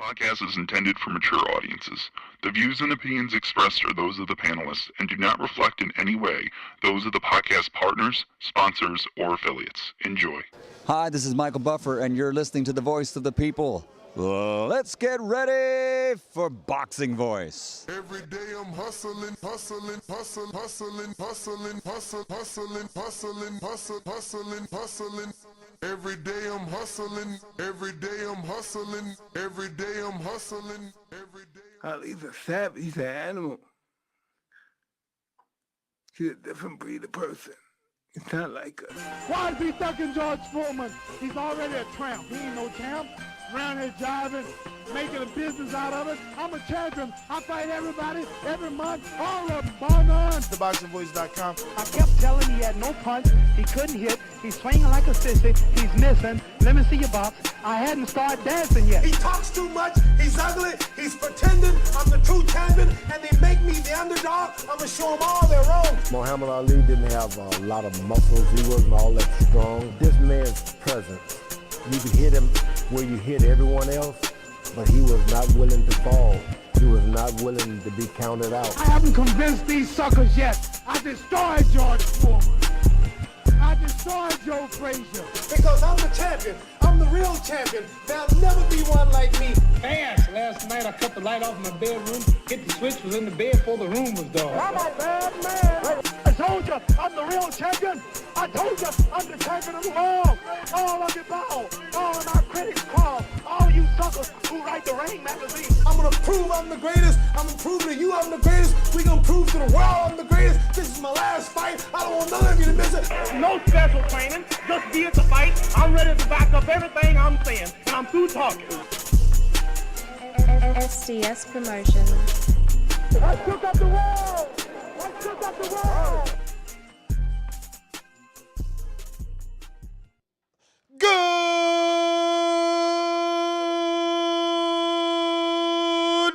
podcast is intended for mature audiences. The views and opinions expressed are those of the panelists and do not reflect in any way those of the podcast partners, sponsors, or affiliates. Enjoy. Hi, this is Michael Buffer, and you're listening to The Voice of the People. Let's get ready for Boxing Voice. Every day I'm hustling, hustling, hustling, hustling, hustling, hustling, hustling, hustling, hustling, hustling, hustling. Every day I'm hustling, every day I'm hustling, every day I'm hustling, every day. He's a savage, he's an animal. He's a different breed of person. It's not like us. Why is he ducking George Foreman? He's already a tramp. He ain't no champ. Around here driving, making a business out of it. I'm a champion. I fight everybody, every month, all of them, bar none. TheBoxingVoice.com. I kept telling him he had no punch. He couldn't hit. He's swinging like a sissy. He's missing. Let me see your box. I hadn't started dancing yet. He talks too much. He's ugly. He's pretending. I'm the true champion, and they make me the underdog. I'm gonna show them all they're wrong. Muhammad Ali didn't have a lot of muscles. He wasn't all that strong. This man's presence, you could hit him where you hit everyone else, but he was not willing to fall. He was not willing to be counted out. I haven't convinced these suckers yet. I destroyed George Foreman. I destroyed Joe Frazier. Because I'm the champion. I'm the real champion. There'll never be one like me. Fast. Last night I cut the light off in my bedroom, hit the switch, was in the bed before the room was dark. I'm a bad man. I told you I'm the real champion. I told you I'm the champion of the world. All of you bow. All of my critics call. All you suckers who write the Rain magazine. I'm gonna prove I'm the greatest. I'm gonna prove to you I'm the greatest. We gonna prove to the world I'm the greatest. This is my last fight. I don't want none of you to miss it. No special training. Just be at the fight. I'm ready to back up everything I'm saying. And I'm through talking. SDS Promotions. I took up the world. I took up the world. Good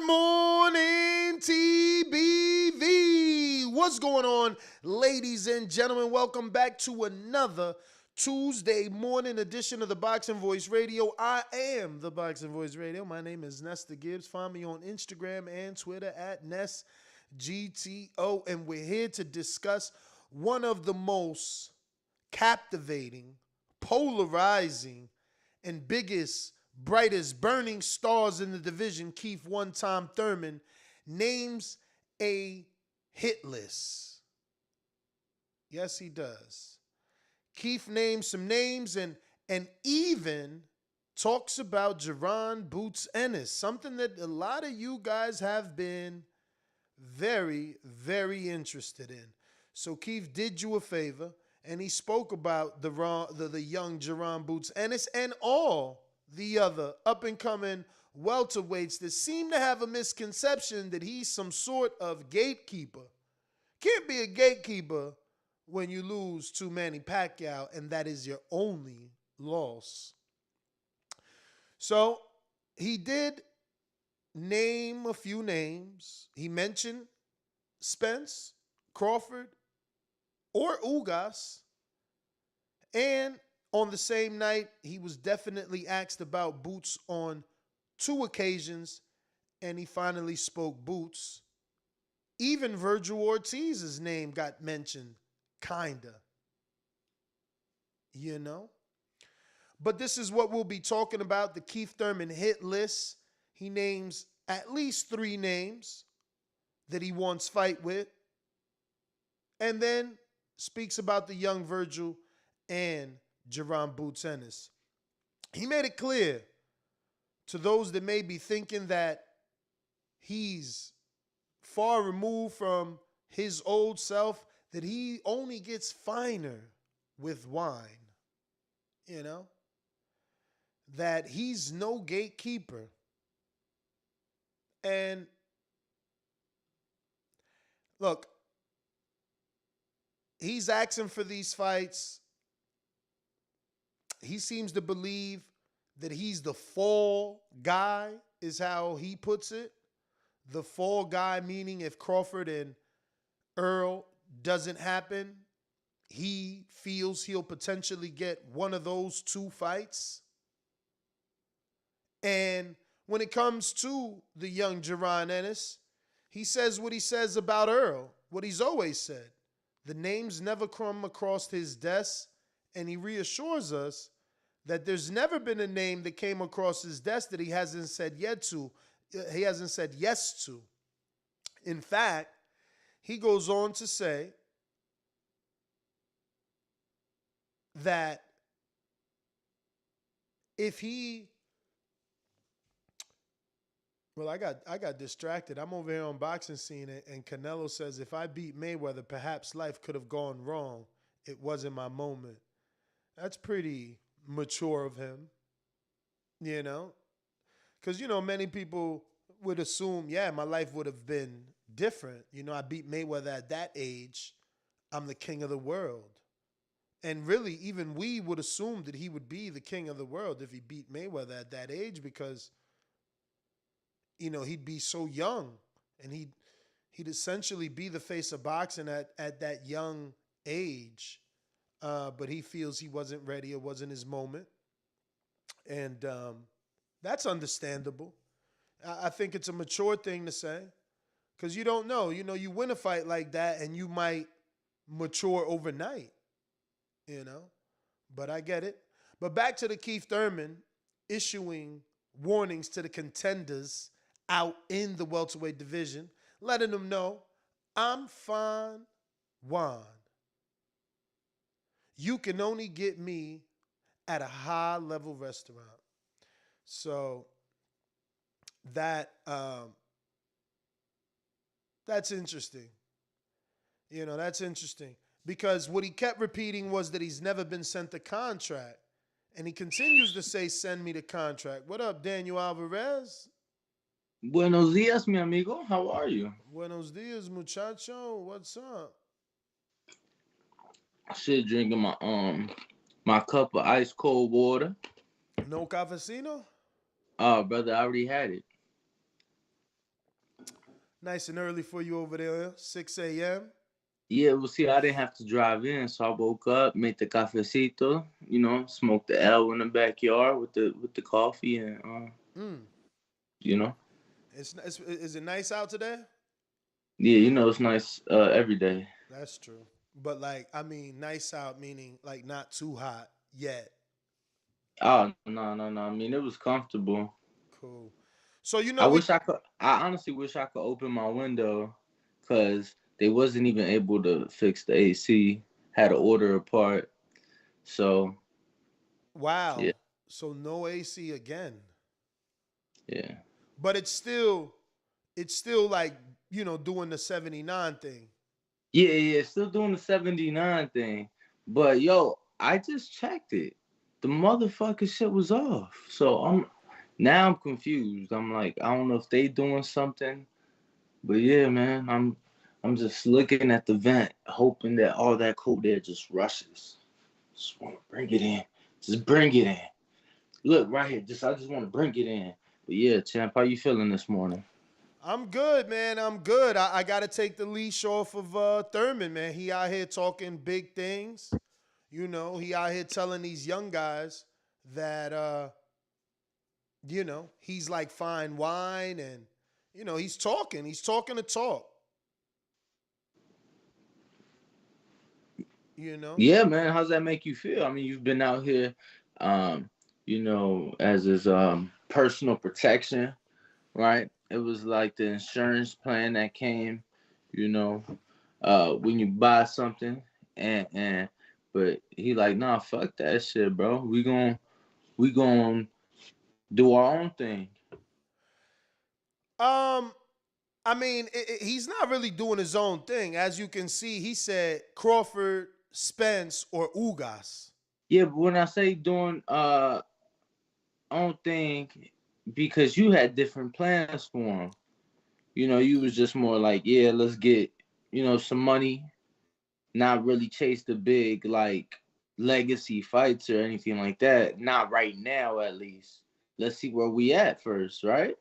morning, TBV. What's going on, ladies and gentlemen? Welcome back to another Tuesday morning edition of the Boxing Voice Radio. I am the Boxing Voice Radio. My name is Nesta Gibbs. Find me on Instagram and Twitter at NestGTO. And we're here to discuss one of the most captivating, polarizing, and biggest, brightest, burning stars in the division. Keith one-time Thurman names a hit list. Yes, he does. Keith names some names and even talks about Jaron Boots Ennis, something that a lot of you guys have been very, very interested in. So Keith did you a favor, and he spoke about the young Jaron Boots Ennis and all the other up-and-coming welterweights that seem to have a misconception that he's some sort of gatekeeper. Can't be a gatekeeper when you lose to Manny Pacquiao, and that is your only loss. So he did name a few names. He mentioned Spence, Crawford, or Ugas. And on the same night, he was definitely asked about Boots on 2 occasions, and he finally spoke Boots. Even Virgil Ortiz's name got mentioned. Kinda. You know? But this is what we'll be talking about, the Keith Thurman hit list. He names at least 3 names that he wants fight with. And then speaks about the young Virgil and Jaron Boots Ennis. He made it clear to those that may be thinking that he's far removed from his old self, that he only gets finer with wine, you know? That he's no gatekeeper. And look, he's asking for these fights. He seems to believe that he's the fall guy, is how he puts it. The fall guy, meaning if Crawford and Earl doesn't happen, he feels he'll potentially get one of those 2 fights. And when it comes to the young Jaron Ennis, he says what he says about Earl, what he's always said. The names never come across his desk, and he reassures us that there's never been a name that came across his desk that he hasn't said yes to. In fact, he goes on to say that if he, well, I got distracted. I'm over here on Boxing Scene, and Canelo says, if I beat Mayweather, perhaps life could have gone wrong. It wasn't my moment. That's pretty mature of him, you know? Because, you know, many people would assume, yeah, my life would have been different. You know, I beat Mayweather at that age. I'm the king of the world. And really, even we would assume that he would be the king of the world if he beat Mayweather at that age because, you know, he'd be so young and he'd essentially be the face of boxing at that young age. But he feels he wasn't ready. It wasn't his moment. And that's understandable. I think it's a mature thing to say because you don't know. You know, you win a fight like that and you might mature overnight, you know. But I get it. But back to the Keith Thurman issuing warnings to the contenders out in the welterweight division, letting them know, I'm fine wine. You can only get me at a high-level restaurant. So that's interesting. You know, that's interesting. Because what he kept repeating was that he's never been sent the contract. And he continues to say, send me the contract. What up, Daniel Alvarez? Buenos dias, mi amigo. How are you? Buenos dias, muchacho. What's up? Shit, drinking my cup of ice cold water. No cafecino? Oh, brother, I already had it. Nice and early for you over there, 6 a.m. Yeah, well, see, I didn't have to drive in, so I woke up, made the cafecito, you know, smoked the L in the backyard with the coffee, and you know. Is it nice out today? Yeah, you know, it's nice every day. That's true. But like, I mean, nice out meaning like not too hot yet. Oh, no. I mean, it was comfortable. Cool. So, you know, I honestly wish I could open my window because they wasn't even able to fix the AC. Had to order a part. So. Wow. Yeah. So no AC again. Yeah. But it's still like, you know, doing the 79 thing. Yeah, still doing the 79 thing. But yo, I just checked it. The motherfucking shit was off. So I'm confused. I'm like, I don't know if they doing something. But yeah, man, I'm just looking at the vent, hoping that all that cold air just rushes. Just want to bring it in. Just bring it in. Look, right here. I just want to bring it in. But yeah, champ, how you feeling this morning? I'm good, man. I'm good. I got to take the leash off of Thurman, man. He out here talking big things. You know, he out here telling these young guys that, you know, he's like fine wine and, you know, he's talking the talk. You know? Yeah, man. How's that make you feel? I mean, you've been out here, you know, as his personal protection, right? It was like the insurance plan that came, you know, when you buy something, but he like, nah, fuck that shit, bro. We gon' do our own thing. I mean, he's not really doing his own thing. As you can see, he said Crawford, Spence, or Ugas. Yeah, but when I say doing own thing, because you had different plans for him. You know, you was just more like, yeah, let's get, you know, some money, not really chase the big, like, legacy fights or anything like that. Not right now, at least. Let's see where we at first, right?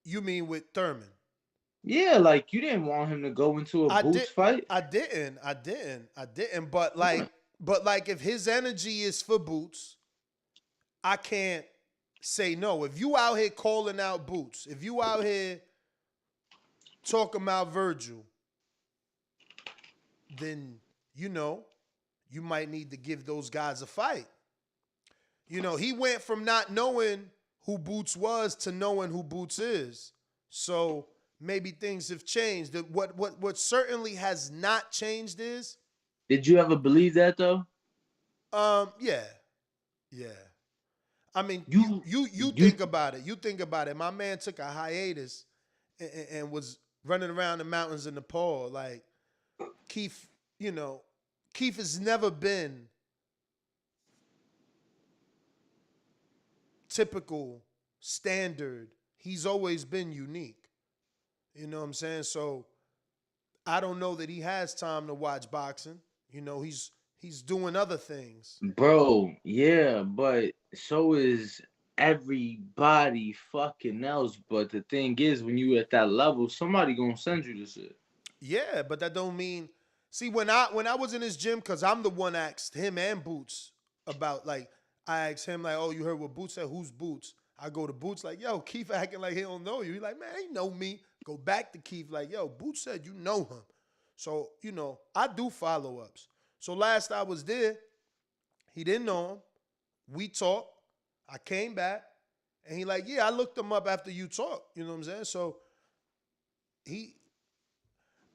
You mean with Thurman? Yeah, like, you didn't want him to go into a boots fight? I didn't. But like, if his energy is for boots, I can't say no. If you out here calling out Boots, if you out here talking about Virgil, then, you know, you might need to give those guys a fight. You know, he went from not knowing who Boots was to knowing who Boots is. So maybe things have changed. What certainly has not changed is. Did you ever believe that though? Yeah. I mean, you think about it. You think about it. My man took a hiatus and was running around the mountains in Nepal. Like, Keith, you know, Keith has never been typical, standard. He's always been unique. You know what I'm saying? So I don't know that he has time to watch boxing. You know, he's doing other things. Bro, yeah, but so is everybody fucking else. But the thing is, when you at that level, somebody gonna send you this shit. Yeah, but that don't mean. See, when I was in his gym, because I'm the one asked him and Boots about, like, I asked him, like, oh, you heard what Boots said? Who's Boots? I go to Boots, like, yo, Keith acting like he don't know you. He like, man, he know me. Go back to Keith, like, yo, Boots said you know him. So, you know, I do follow-ups. So last I was there, he didn't know him. We talked. I came back. And he like, yeah, I looked him up after you talked. You know what I'm saying? So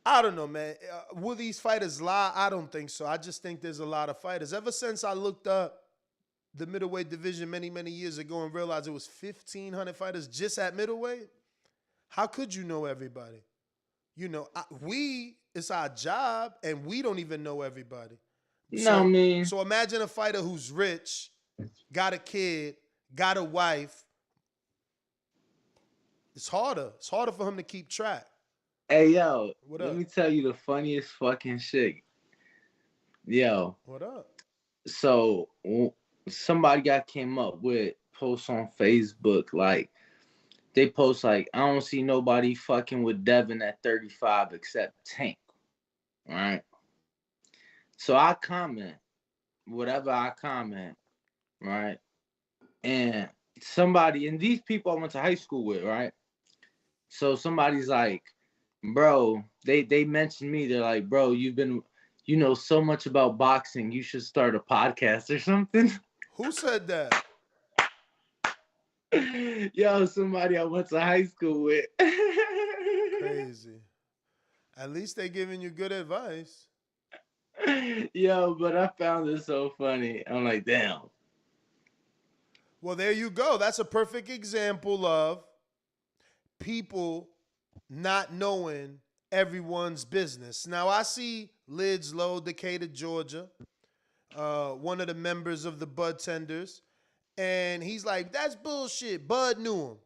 I don't know, man. Will these fighters lie? I don't think so. I just think there's a lot of fighters. Ever since I looked up the middleweight division many, many years ago and realized it was 1,500 fighters just at middleweight, how could you know everybody? You know, it's our job, and we don't even know everybody. So imagine a fighter who's rich, got a kid, got a wife. It's harder. It's harder for him to keep track. Hey, yo, what up? Let me tell you the funniest fucking shit. Yo. What up? So somebody came up with posts on Facebook, like, they post like, I don't see nobody fucking with Devin at 35 except Tank. All right. So I comment, whatever I comment, right? And somebody, and these people I went to high school with, right? So somebody's like, bro, they mentioned me. They're like, bro, you know so much about boxing. You should start a podcast or something. Who said that? Yo, somebody I went to high school with. Crazy. At least they giving you good advice. Yo, but I found it so funny. I'm like, damn. Well, there you go. That's a perfect example of people not knowing everyone's business. Now, I see Lids Low, Decatur, Georgia, one of the members of the Bud Tenders, and he's like, that's bullshit. Bud knew him.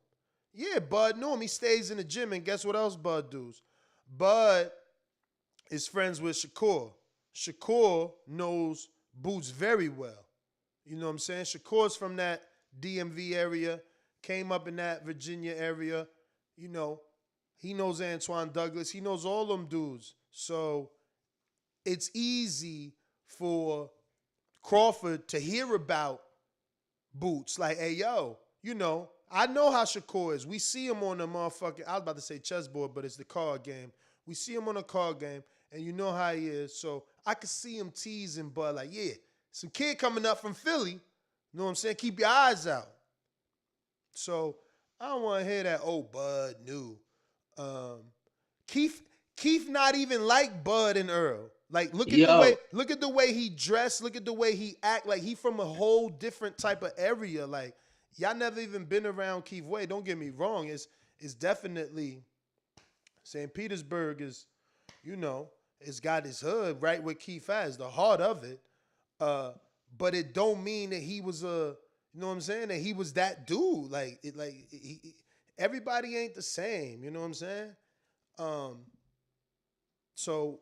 Yeah, Bud knew him. He stays in the gym, and guess what else Bud does? Bud is friends with Shakur. Shakur knows Boots very well. You know what I'm saying? Shakur's from that DMV area, came up in that Virginia area. You know, he knows Antoine Douglas. He knows all them dudes. So it's easy for Crawford to hear about Boots. Like, hey, yo, you know, I know how Shakur is. We see him on the motherfucking, I was about to say chessboard, but it's the card game. We see him on a card game, and you know how he is. So I could see him teasing Bud, like, yeah, some kid coming up from Philly. You know what I'm saying? Keep your eyes out. So I don't want to hear that, oh, Bud knew. Keith not even like Bud and Earl. Like, look at the way he dressed, look at the way he act. Like, he from a whole different type of area. Like, y'all never even been around Keith Way. Don't get me wrong. It's definitely St. Petersburg is, you know, it's got his hood right where Keith has, the heart of it. But it don't mean that he was you know what I'm saying? That he was that dude. Everybody ain't the same. You know what I'm saying? So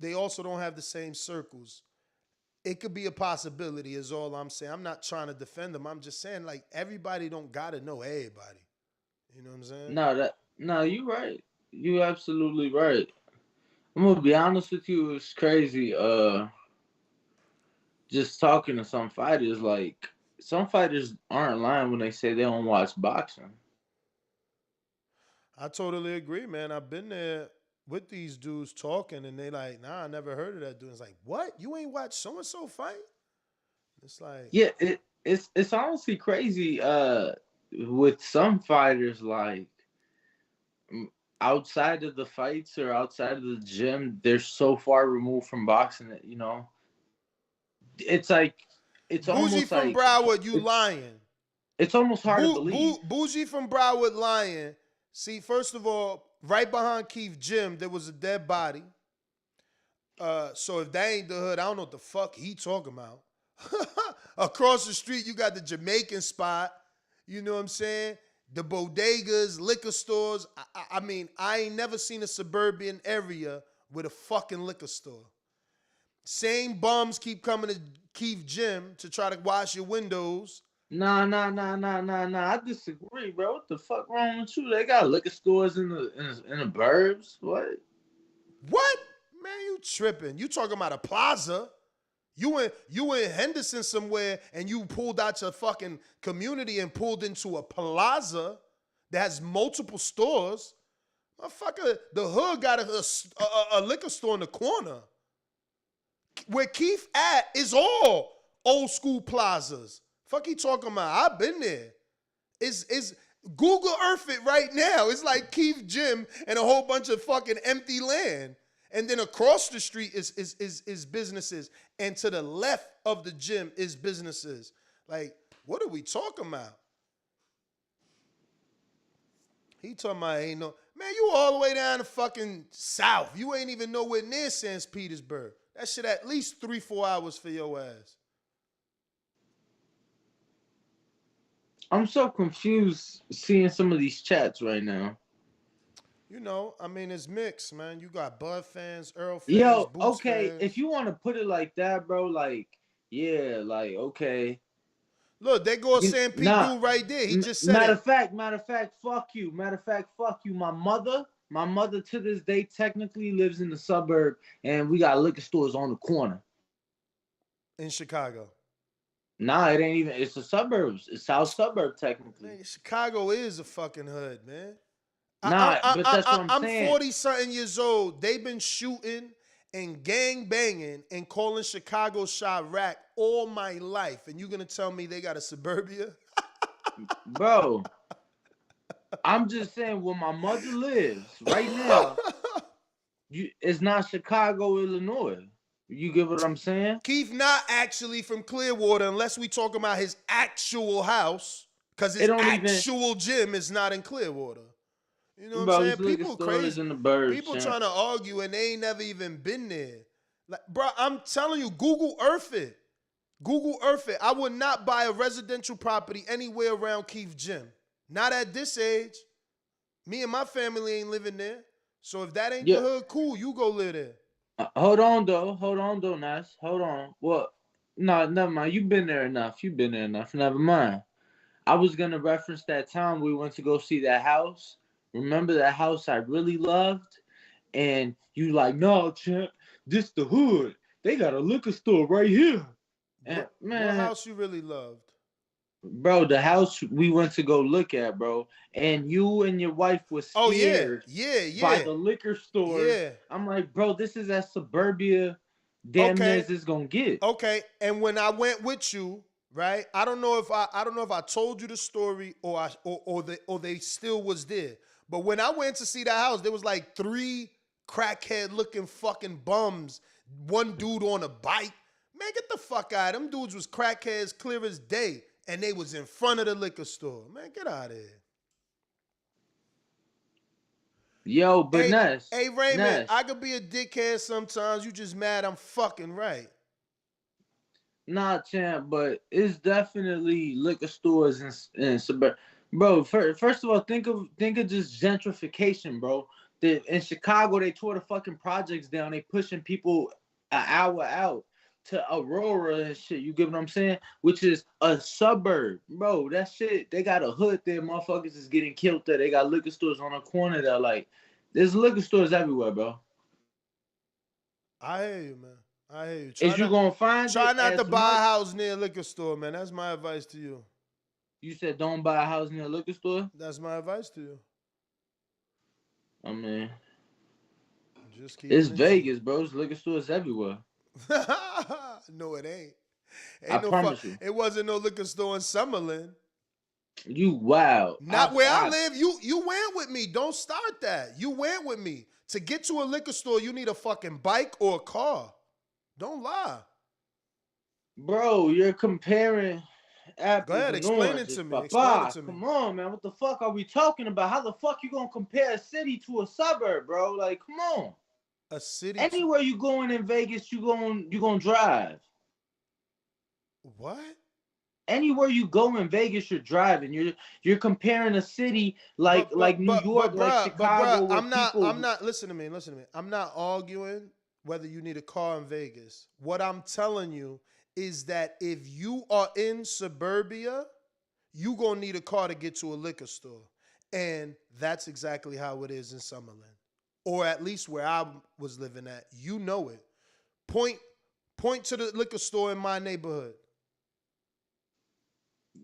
they also don't have the same circles. It could be a possibility is all I'm saying. I'm not trying to defend them. I'm just saying, like, everybody don't gotta know everybody. You know what I'm saying? No, you right. You absolutely right. I'm gonna be honest with you, it's crazy. Just talking to some fighters, like, some fighters aren't lying when they say they don't watch boxing. I totally agree, man. I've been there with these dudes talking, and they like, nah, I never heard of that dude. It's like, what? You ain't watched so and so fight? It's like, Yeah, it's honestly crazy. With some fighters, like outside of the fights or outside of the gym, they're so far removed from boxing that it's like it's Bougie almost from like Broward, you lying. it's almost hard to believe. Bougie from Broward lying. See, first of all, right behind Keith gym, there was a dead body. So if that ain't the hood, I don't know what the fuck he talking about. Across the street, you got the Jamaican spot. You know what I'm saying? The bodegas, liquor stores. I mean, I ain't never seen a suburban area with a fucking liquor store. Same bums keep coming to Keith gym to try to wash your windows. Nah. I disagree, bro. What the fuck wrong with you? They got liquor stores in the burbs. What? What? Man, you tripping. You talking about a plaza. You in Henderson somewhere and you pulled out your fucking community and pulled into a plaza that has multiple stores. Motherfucker, the hood got a liquor store in the corner. Where Keith at is all old school plazas. Fuck he talking about? I've been there. It's Google Earth it right now. It's like Keith gym and a whole bunch of fucking empty land. And then across the street is businesses. And to the left of the gym is businesses. Like, what are we talking about? He talking about ain't no... Man, you all the way down to fucking south. You ain't even nowhere near St. Petersburg. That shit at least 3-4 hours for your ass. I'm so confused seeing some of these chats right now. You know, I mean, it's mixed, man. You got Bud fans, Earl fans, Yo, Boots okay, fans. if you want to put it like that, bro, like, yeah, like, okay. Look, they go St. Pete dude right there. He just said matter of fact, fuck you. Matter of fact, fuck you. My mother to this day technically lives in the suburb, and we got liquor stores on the corner. In Chicago. Nah, it ain't even. It's the suburbs. It's South Suburb, technically. Man, Chicago is a fucking hood, man. Nah, but that's what I'm saying. I'm 40-something years old. They've been shooting and gang banging and calling Chicago Chirac all my life. And you going to tell me they got a suburbia? Bro, I'm just saying where my mother lives right now, it's not Chicago, Illinois. You get what I'm saying? Keith not actually from Clearwater unless we talk about his actual house, because his actual gym is not in Clearwater. You know what I'm saying? People crazy. In the birds, people trying to argue and they ain't never even been there. Like, bro, I'm telling you, Google Earth it. Google Earth it. I would not buy a residential property anywhere around Keith gym. Not at this age. Me and my family ain't living there. So if that ain't the hood, cool, you go live there. Hold on, though, Nas. Hold on. Well, no, never mind. You've been there enough. Never mind. I was going to reference that time we went to go see that house. Remember that house I really loved? And you like, no, champ, this the hood. They got a liquor store right here. And, man, what house you really loved? Bro, the house we went to go look at, bro, and you and your wife was scared by the liquor store. Yeah. I'm like, bro, this is as suburbia damn near as it's gonna get. Okay, and when I went with you, right? I don't know if I told you the story or they still was there. But when I went to see that house, there was like 3 crackhead looking fucking bums. One dude on a bike. Man, get the fuck out. Them dudes was crackheads clear as day. And they was in front of the liquor store. Man, get out of here. Yo, but Ness. Hey, Raymond, I could be a dickhead sometimes. You just mad I'm fucking right. Nah, champ, but it's definitely liquor stores in suburb. Bro, first of all, think of just gentrification, bro. In Chicago, they tore the fucking projects down. They pushing people an hour out to Aurora and shit, you get what I'm saying? Which is a suburb. Bro, that shit, they got a hood there. Motherfuckers is getting killed there. They got liquor stores on the corner there. Like, there's liquor stores everywhere, bro. I hear you, man. I hear you. Is you gonna find Try it not to as buy much? a house near a liquor store, man. That's my advice to you. You said don't buy a house near a liquor store. That's my advice to you. I mean, Just keep it's it Vegas, bro. There's liquor stores everywhere. No, it ain't. I promise you. It wasn't no liquor store in Summerlin. You wild. Not where I live. You went with me. Don't start that. You went with me. To get to a liquor store, you need a fucking bike or a car. Don't lie. Bro, you're comparing apples. Go ahead, and explain it oranges, to me. Papa. Explain it to me. Come on, man. What the fuck are we talking about? How the fuck you gonna compare a city to a suburb, bro? Like, come on. A city. Anywhere you going in Vegas, you gonna drive. What? Anywhere you go in Vegas, you're driving. You're comparing a city like New York, like Chicago. I'm not. Listen to me. I'm not arguing whether you need a car in Vegas. What I'm telling you is that if you are in suburbia, you gonna need a car to get to a liquor store, and that's exactly how it is in Summerlin, or at least where I was living at. You know it. Point to the liquor store in my neighborhood.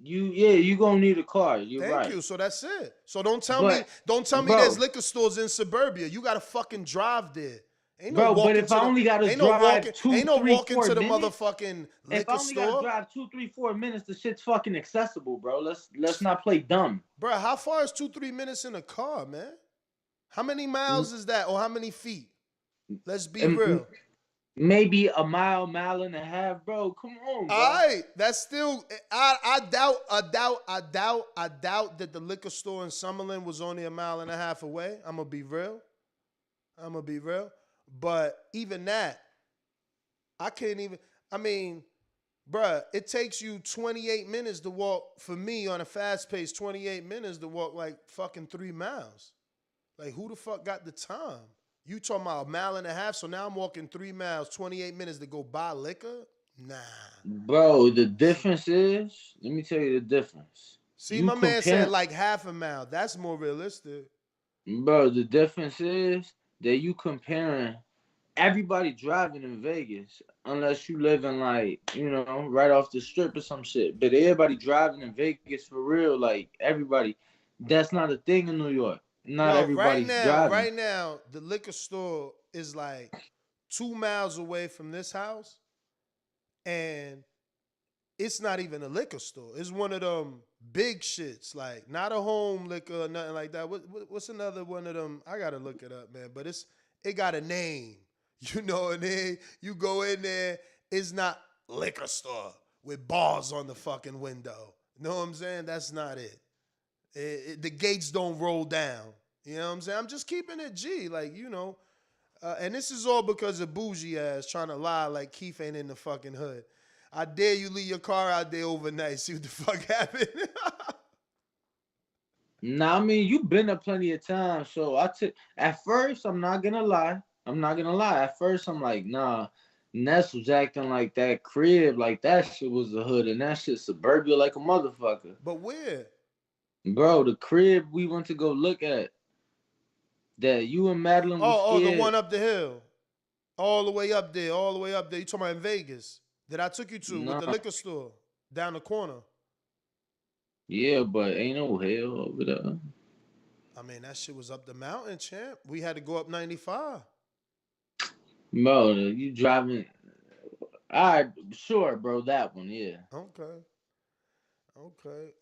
You gonna need a car. You're right. Thank you. So that's it. So don't tell me there's liquor stores in suburbia. You gotta fucking drive there. Ain't no bro, but if I only gotta drive ain't no walking to the minutes, motherfucking liquor store. If I only gotta drive 2, 3, 4 minutes, the shit's fucking accessible, bro. Let's not play dumb. Bro, how far is 2, 3 minutes in a car, man? How many miles is that, or how many feet? Let's be real. Maybe a mile and a half, bro. Come on, bro. All right, that's still. I doubt that the liquor store in Summerlin was only a mile and a half away. I'm gonna be real. But even that, I can't even. I mean, bruh, it takes you 28 minutes to walk. For me, on a fast pace, 28 minutes to walk like fucking 3 miles. Like, who the fuck got the time? You talking about a mile and a half, so now I'm walking 3 miles, 28 minutes to go buy liquor? Nah. Bro, the difference is, let me tell you the difference. See, my man said like half a mile. That's more realistic. Bro, the difference is that you comparing everybody driving in Vegas, unless you live in like, right off the strip or some shit. But everybody driving in Vegas for real, like everybody, that's not a thing in New York. Not everybody's driving. Right now, the liquor store is like 2 miles away from this house, and it's not even a liquor store. It's one of them big shits, like not a home liquor or nothing like that. What's another one of them? I gotta look it up, man. But it got a name, and then you go in there, it's not liquor store with bars on the fucking window. You know what I'm saying? That's not it. The gates don't roll down. You know what I'm saying? I'm just keeping it G, like, and this is all because of bougie ass trying to lie like Keith ain't in the fucking hood. I dare you leave your car out there overnight, see what the fuck happened. Nah, I mean, you've been there plenty of times, so at first, I'm not gonna lie. At first, I'm like, nah, Ness was acting like that crib, like that shit was the hood, and that shit suburbia like a motherfucker. But where? Bro, the crib we went to go look at, that you and Madeline was the one up the hill. All the way up there. You talking about in Vegas that I took you to with the liquor store down the corner. Yeah, but ain't no hell over there. I mean, that shit was up the mountain, champ. We had to go up 95. Bro, you driving. All right, sure, bro, that one, yeah. Okay.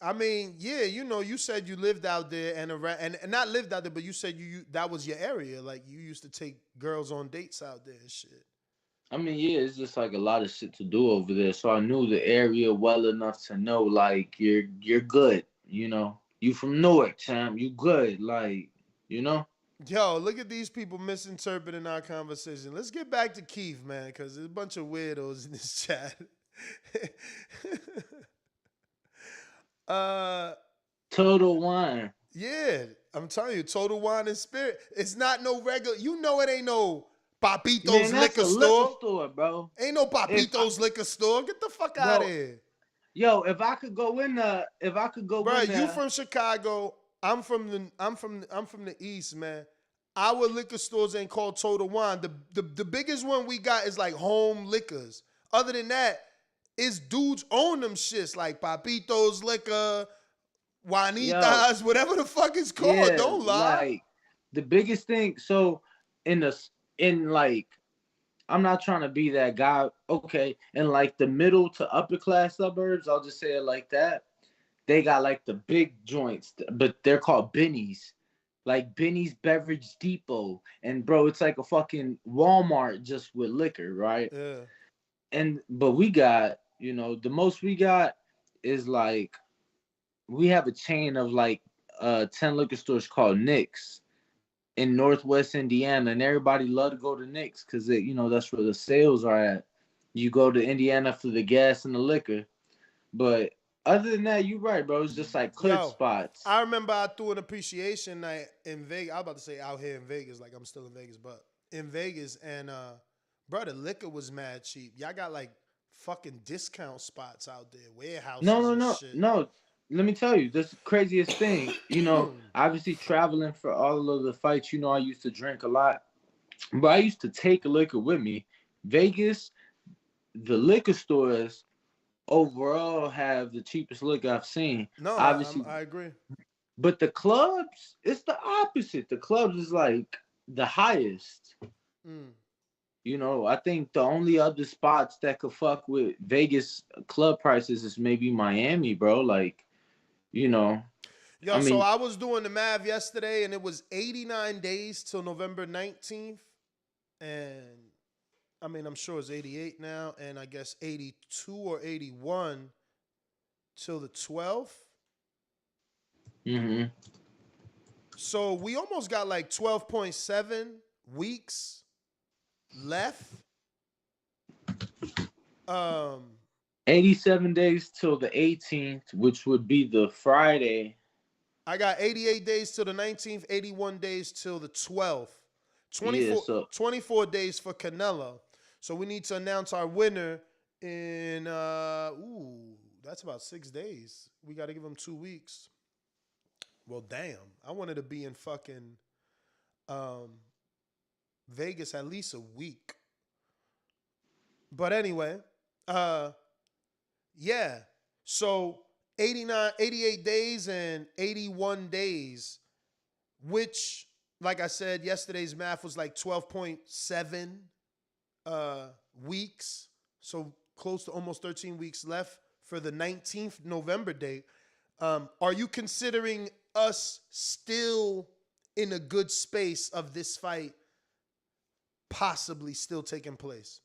I mean, yeah, you said you lived out there and not lived out there, but you said you that was your area. Like, you used to take girls on dates out there and shit. I mean, yeah, it's just like a lot of shit to do over there. So I knew the area well enough to know, like, you're good, You from Newark, champ. You good, like, Yo, look at these people misinterpreting our conversation. Let's get back to Keith, man, because there's a bunch of weirdos in this chat. Total Wine. Yeah, I'm telling you, Total Wine and Spirit. It's not no regular. It ain't no Papito's liquor store, bro. Ain't no Papito's liquor store. Get the fuck out of here. Yo, if I could go in there, bro, you from Chicago. I'm from the East, man. our liquor stores ain't called Total Wine. The biggest one we got is like Home Liquors. Other than that, it's dudes own them shits like Papito's Liquor, Juanitas, whatever the fuck it's called. Yeah, Don't lie. like the biggest thing. So in like, I'm not trying to be that guy. Okay, in like the middle to upper class suburbs, I'll just say it like that. They got like the big joints, but they're called Benny's. Like Benny's Beverage Depot. And bro, it's like a fucking Walmart just with liquor, right? Yeah. But we got, the most we got is like, we have a chain of like 10 liquor stores called Nick's in Northwest Indiana, and everybody love to go to Nick's because that's where the sales are at. You go to Indiana for the gas and the liquor, but other than that, you're right, bro. It's just like clip spots. I remember I threw an appreciation night in Vegas. I was about to say out here in Vegas, like I'm still in Vegas, but in Vegas, and bro, the liquor was mad cheap. Y'all got like fucking discount spots out there, warehouses. No. Let me tell you, this craziest thing. Obviously traveling for all of the fights. I used to drink a lot, but I used to take liquor with me. Vegas, the liquor stores overall have the cheapest liquor I've seen. No, obviously, I agree. But the clubs, it's the opposite. The clubs is like the highest. I think the only other spots that could fuck with Vegas club prices is maybe Miami, bro. Like, So I was doing the math yesterday, and it was 89 days till November 19th. And I'm sure it's 88 now, and I guess 82 or 81 till the 12th. Mm-hmm. So we almost got like 12.7 weeks left. 87 days till the 18th, which would be the Friday. I got 88 days till the 19th, 81 days till the 12th. 24 days for Canelo. So we need to announce our winner in, that's about 6 days. We got to give him 2 weeks. Well, damn. I wanted to be in fucking Vegas at least a week. But anyway, yeah. So 88 days and 81 days, which, like I said, yesterday's math was like 12.7 weeks. So close to almost 13 weeks left for the 19th November date. Are you considering us still in a good space of this fight possibly still taking place?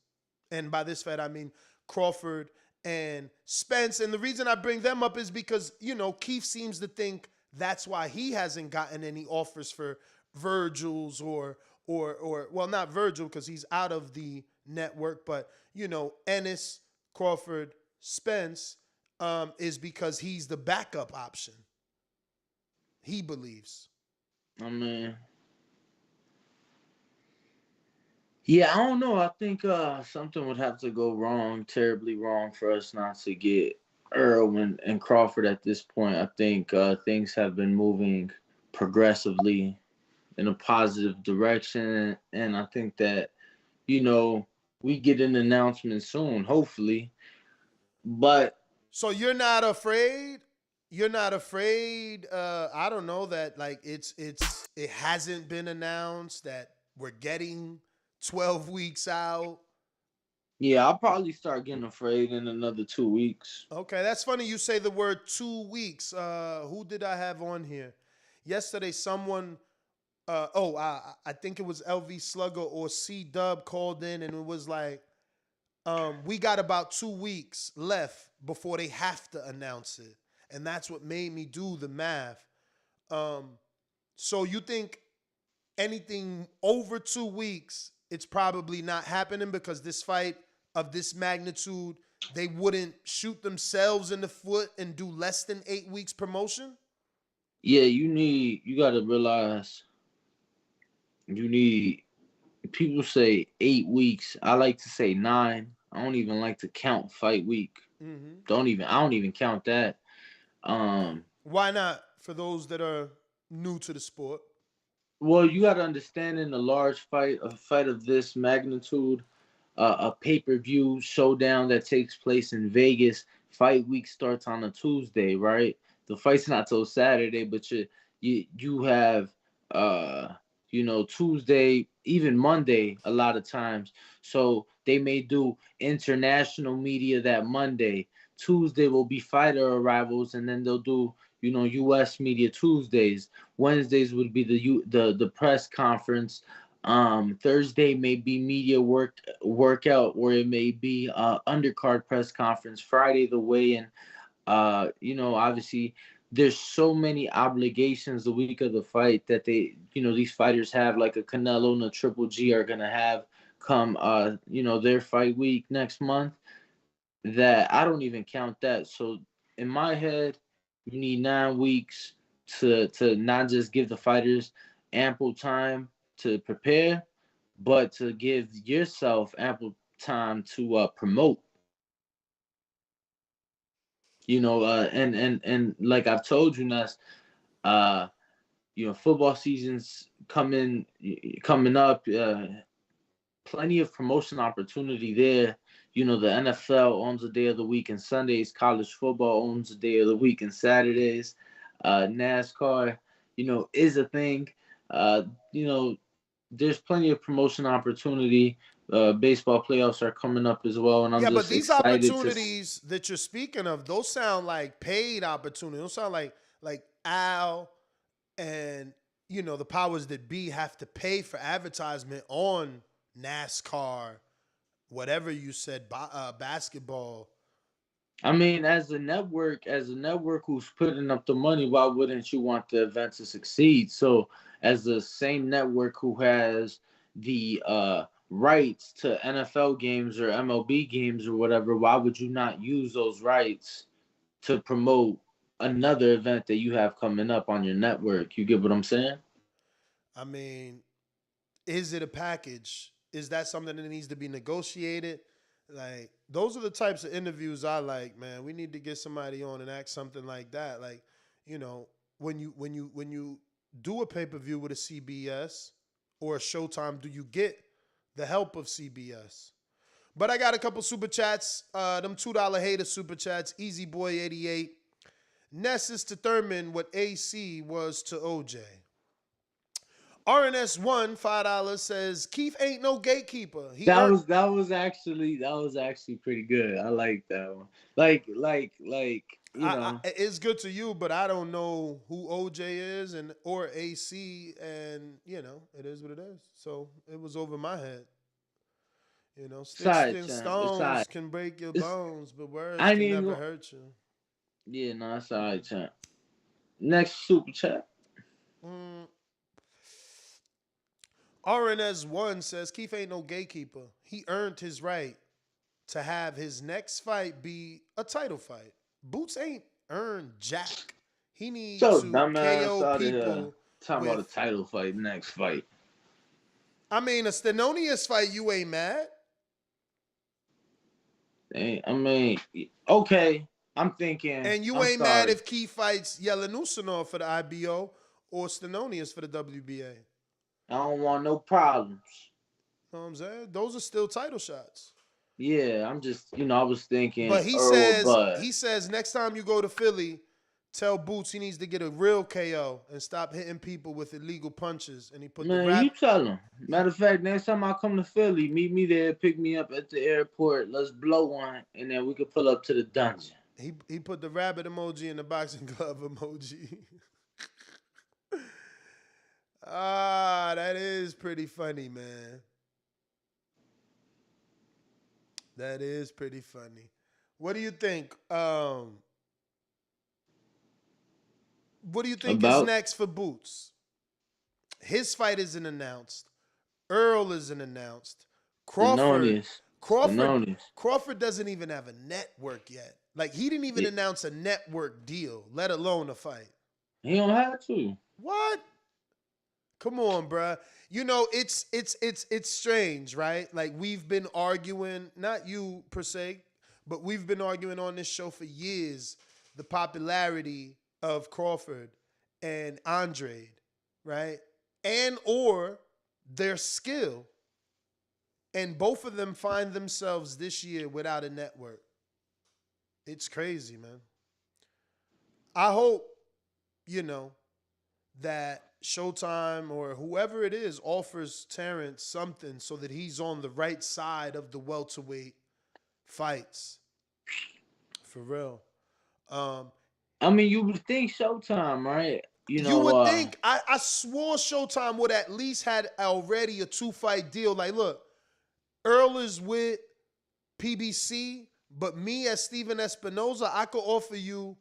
And by this fight, I mean Crawford and Spence. And the reason I bring them up is because, Keith seems to think that's why he hasn't gotten any offers for Virgil's or well, not Virgil because he's out of the network, but, Ennis, Crawford, Spence is because he's the backup option. He believes. Yeah, I don't know. I think something would have to go wrong, terribly wrong, for us not to get Earl and Crawford at this point. I think things have been moving progressively in a positive direction, and I think that, we get an announcement soon, hopefully. But so you're not afraid? You're not afraid? I don't know that like it hasn't been announced that we're getting 12 weeks out. Yeah, I'll probably start getting afraid in another 2 weeks. Okay, that's funny you say the word 2 weeks. Who did I have on here? Yesterday, someone, I think it was LV Slugger or C Dub called in, and it was like, we got about 2 weeks left before they have to announce it. And that's what made me do the math. So you think anything over 2 weeks, it's probably not happening because this fight of this magnitude, they wouldn't shoot themselves in the foot and do less than 8 weeks promotion? Yeah, you got to realize people say 8 weeks. I like to say 9. I don't even like to count fight week. Mm-hmm. I don't even count that. Why not? For those that are new to the sport. Well, you got to understand in a large fight, a fight of this magnitude, a pay-per-view showdown that takes place in Vegas. Fight week starts on a Tuesday, right? The fight's not till Saturday, but you have Tuesday, even Monday a lot of times. So they may do international media that Monday. Tuesday will be fighter arrivals, and then they'll do U.S. media Tuesdays. Wednesdays would be the press conference. Thursday may be media workout, or it may be undercard press conference. Friday the weigh-in. Obviously there's so many obligations the week of the fight that these fighters have, like a Canelo and a Triple G are gonna have come their fight week next month, that I don't even count that. So in my head, you need 9 weeks to not just give the fighters ample time to prepare, but to give yourself ample time to promote. And like I've told you, Ness, football season's coming up. Plenty of promotion opportunity there. The NFL owns a day of the week and Sundays. College football owns a day of the week and Saturdays. NASCAR, is a thing. There's plenty of promotion opportunity. Baseball playoffs are coming up as well, and I'm just but these excited opportunities that you're speaking of, those sound like paid opportunities. Those sound like Al and the powers that be have to pay for advertisement on NASCAR, whatever you said, basketball. I mean, as a network who's putting up the money, why wouldn't you want the event to succeed? So, as the same network who has the rights to NFL games or MLB games or whatever, why would you not use those rights to promote another event that you have coming up on your network? You get what I'm saying? I mean, is it a package? Is that something that needs to be negotiated? Like, those are the types of interviews I like, man. We need to get somebody on and act something like that. Like, when you do a pay-per-view with a CBS or a Showtime, do you get the help of CBS? But I got a couple super chats. Them $2 hater super chats. Easy Boy 88. Nessus to Thurman what AC was to OJ. RNS1 $5 says Keith ain't no gatekeeper. That was actually pretty good. I like that one. Like it's good to you, but I don't know who OJ is or AC, and it is what it is. So it was over my head. Sticks and stones can break your bones, but words can never hurt you. Yeah, no, that's all right, champ. Next super chat. RNS1 says Keith ain't no gatekeeper. He earned his right to have his next fight be a title fight. Boots ain't earned jack. He needs to KO people. Talking about a title fight, next fight. I mean, a Stenonius fight, you ain't mad. I mean, okay. I'm thinking. And you ain't mad if Keith fights Yelenusanov for the IBO or Stenonius for the WBA. I don't want no problems. You know what I'm saying? Those are still title shots. Yeah, I'm just, I was thinking. But he says next time you go to Philly, tell Boots he needs to get a real KO and stop hitting people with illegal punches. And he put you tell him. Matter of fact, next time I come to Philly, meet me there, pick me up at the airport. Let's blow one, and then we can pull up to the dungeon. He put the rabbit emoji and the boxing glove emoji. That is pretty funny, man. That is pretty funny. What do you think? What do you think is next for Boots? His fight isn't announced. Earl isn't announced. Crawford doesn't even have a network yet. Like, he didn't even announce a network deal, let alone a fight. He don't have to. What? Come on, bruh. It's strange, right? Like, we've been arguing, not you per se, but we've been arguing on this show for years, the popularity of Crawford and Andrade, right? and or their skill. And both of them find themselves this year without a network. It's crazy, man. I hope, that Showtime or whoever it is offers Terence something so that he's on the right side of the welterweight fights. For real. I mean, you would think Showtime, right? You would think. I swore Showtime would at least had already a 2-fight deal. Like, look, Earl is with PBC, but me as Steven Espinoza, I could offer you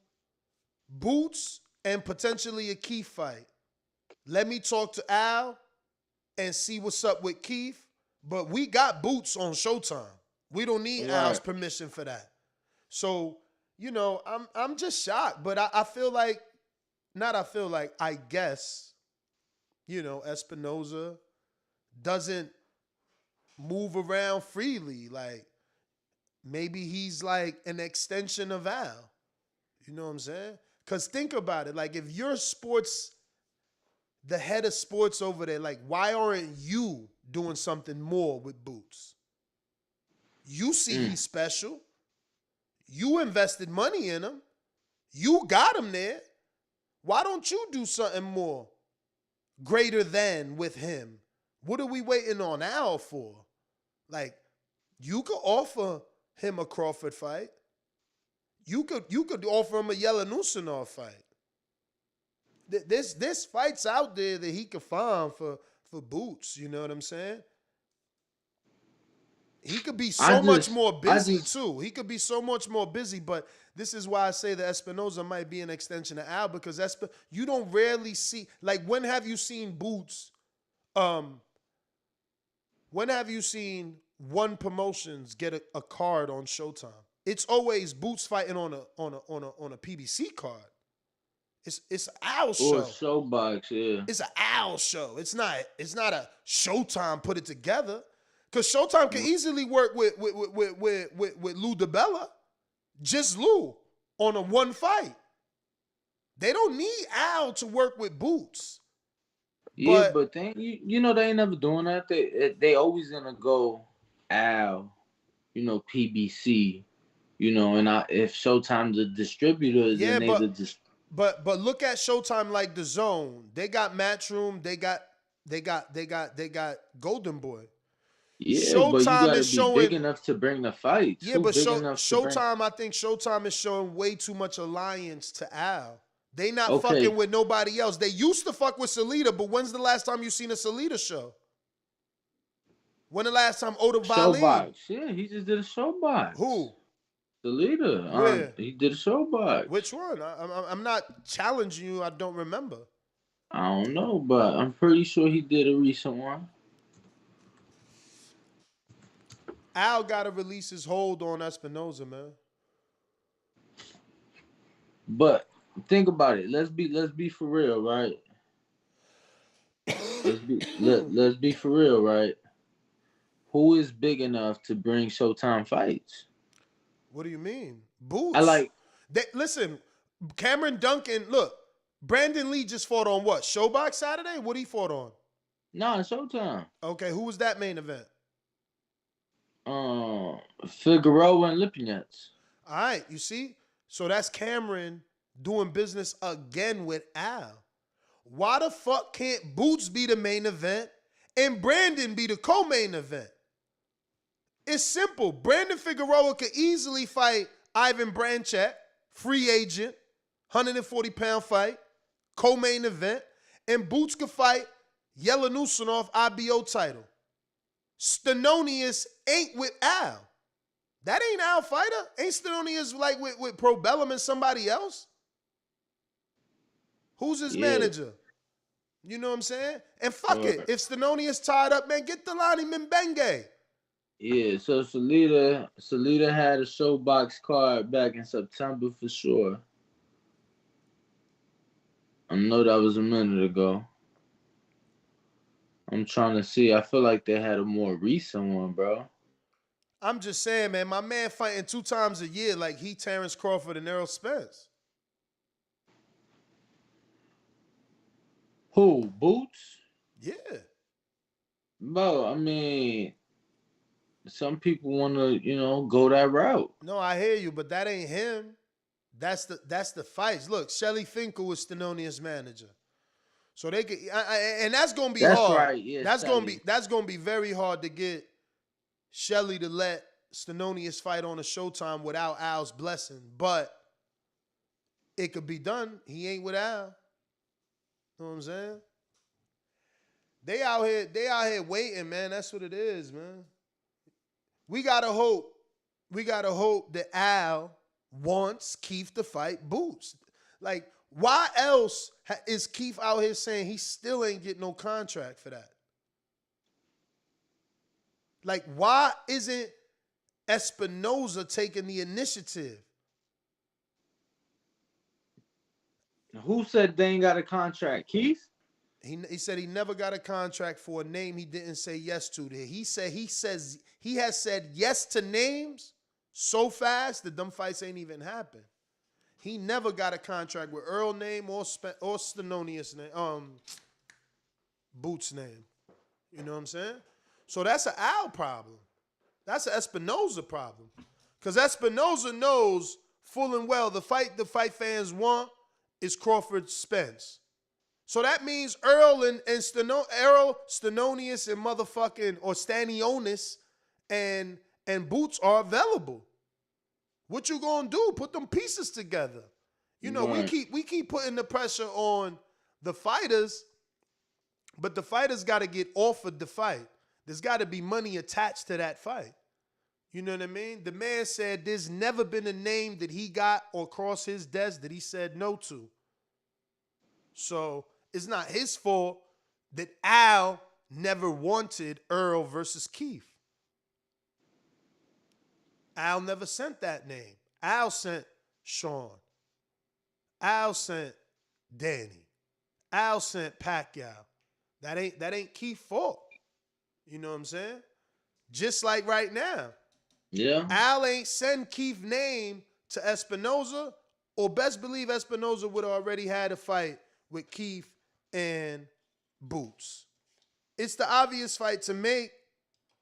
Boots and potentially a Keith fight. Let me talk to Al and see what's up with Keith. But we got Boots on Showtime. We don't need Al's permission for that. So, I'm just shocked. But I feel like, I guess, Espinoza doesn't move around freely. Like, maybe he's like an extension of Al. You know what I'm saying? Because think about it. Like, if you're the head of sports over there, like, why aren't you doing something more with Boots? You see he's special. You invested money in him. You got him there. Why don't you do something more greater than with him? What are we waiting on Al for? Like, you could offer him a Crawford fight. You could offer him a Yelenusanov fight. There's fights out there that he could find for Boots. You know what I'm saying? He could be so much more busy too. He could be so much more busy, but this is why I say that Espinoza might be an extension of Al, because you don't rarely see, like, when have you seen Boots? When have you seen one promotions get a card on Showtime? It's always Boots fighting on a PBC card. It's an Al show. Or a Showbox, yeah. It's an Al show. It's not a Showtime put it together. Because Showtime can easily work with Lou DiBella. Just Lou on a one fight. They don't need Al to work with Boots. Yeah, but they ain't never doing that. They always gonna go Al, PBC, and if Showtime's a distributor, then they just. But look at Showtime like the Zone. They got Matchroom. They got Golden Boy. Yeah, Showtime but you gotta is showing big enough to bring the fights. Yeah, but Showtime, I think Showtime is showing way too much alliance to Al. They not fucking with nobody else. They used to fuck with Salita, but when's the last time you seen a Salita show? When the last time Oda Vali? Showbox. Yeah, he just did a Showbox. Who? Salita. Where? He did a Showbox. Which one? I'm not challenging you. I don't remember. I don't know, but I'm pretty sure he did a recent one. Al got to release his hold on Espinoza, man. But think about it. Let's be for real, right? Let's be for real, right? Who is big enough to bring Showtime fights? What do you mean? Boots. Listen, Cameron Duncan, look, Brandon Lee just fought on what? Showbox Saturday? What he fought on? Nah, Showtime. Okay, who was that main event? Figueroa and Lipinets. All right, you see? So that's Cameron doing business again with Al. Why the fuck can't Boots be the main event and Brandon be the co-main event? It's simple. Brandon Figueroa could easily fight Ivan Branchak, free agent, 140-pound fight, co-main event, and Boots could fight Yelenusanov IBO title. Stenonius ain't with Al. That ain't Al fighter. Ain't Stenonius like with Probellum and somebody else? Who's his manager? You know what I'm saying? And fuck it. If Stenonius tied up, man, get Delani Mbenge. Yeah, so Salita had a Showbox card back in September for sure. I know that was a minute ago. I'm trying to see. I feel like they had a more recent one, bro. I'm just saying, man, my man fighting 2 times a year like he Terence Crawford and Errol Spence. Who? Boots? Yeah. Bro, I mean, some people want to, go that route. No, I hear you, but that ain't him. That's the fights. Look, Shelly Finkel was Stenonius' manager, so they could, and that's gonna be That's hard. right. Yeah, that's Shelly. that's gonna be very hard to get Shelly to let Stenonius fight on a Showtime without Al's blessing, but it could be done. He ain't with Al. Know what I'm saying? They out here waiting, man. That's what it is, man. We gotta hope that Al wants Keith to fight Boots. Like, why else is Keith out here saying he still ain't getting no contract for that? Like, why isn't Espinoza taking the initiative? Who said they ain't got a contract? Keith? He said he never got a contract for a name he didn't say yes to. He has said yes to names so fast that them fights ain't even happened. He never got a contract with Earl name or Stenonius name, Boots name. You know what I'm saying? So that's an Al problem. That's an Espinoza problem. Because Espinoza knows full and well the fight fans want is Crawford Spence. So that means Earl and Stenonius and motherfucking or Stanionis and Boots are available. What you gonna do? Put them pieces together. You know, right. we keep putting the pressure on the fighters, but the fighters got to get offered the fight. There's got to be money attached to that fight. You know what I mean? The man said there's never been a name that he got or crossed his desk that he said no to. So it's not his fault that Al never wanted Earl versus Keith. Al never sent that name. Al sent Sean. Al sent Danny. Al sent Pacquiao. That ain't Keith's fault. You know what I'm saying? Just like right now. Yeah. Al ain't send Keith's name to Espinoza, or best believe Espinoza would have already had a fight with Keith and Boots. It's the obvious fight to make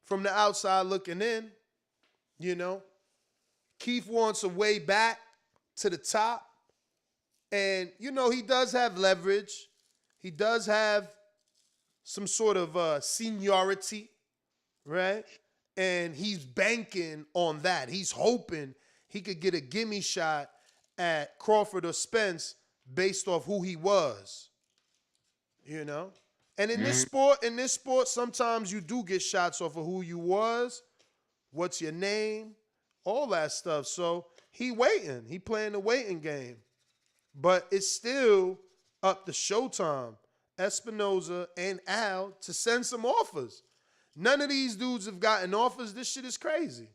from the outside looking in. You know, Keith wants a way back to the top. And, you know, he does have leverage. He does have some sort of seniority, right? And he's banking on that. He's hoping he could get a gimme shot at Crawford or Spence based off who he was, you know? And in this sport, sometimes you do get shots off of who you was, what's your name, all that stuff. So he waiting. He playing the waiting game. But it's still up to Showtime, Espinoza, and Al to send some offers. None of these dudes have gotten offers. This shit is crazy.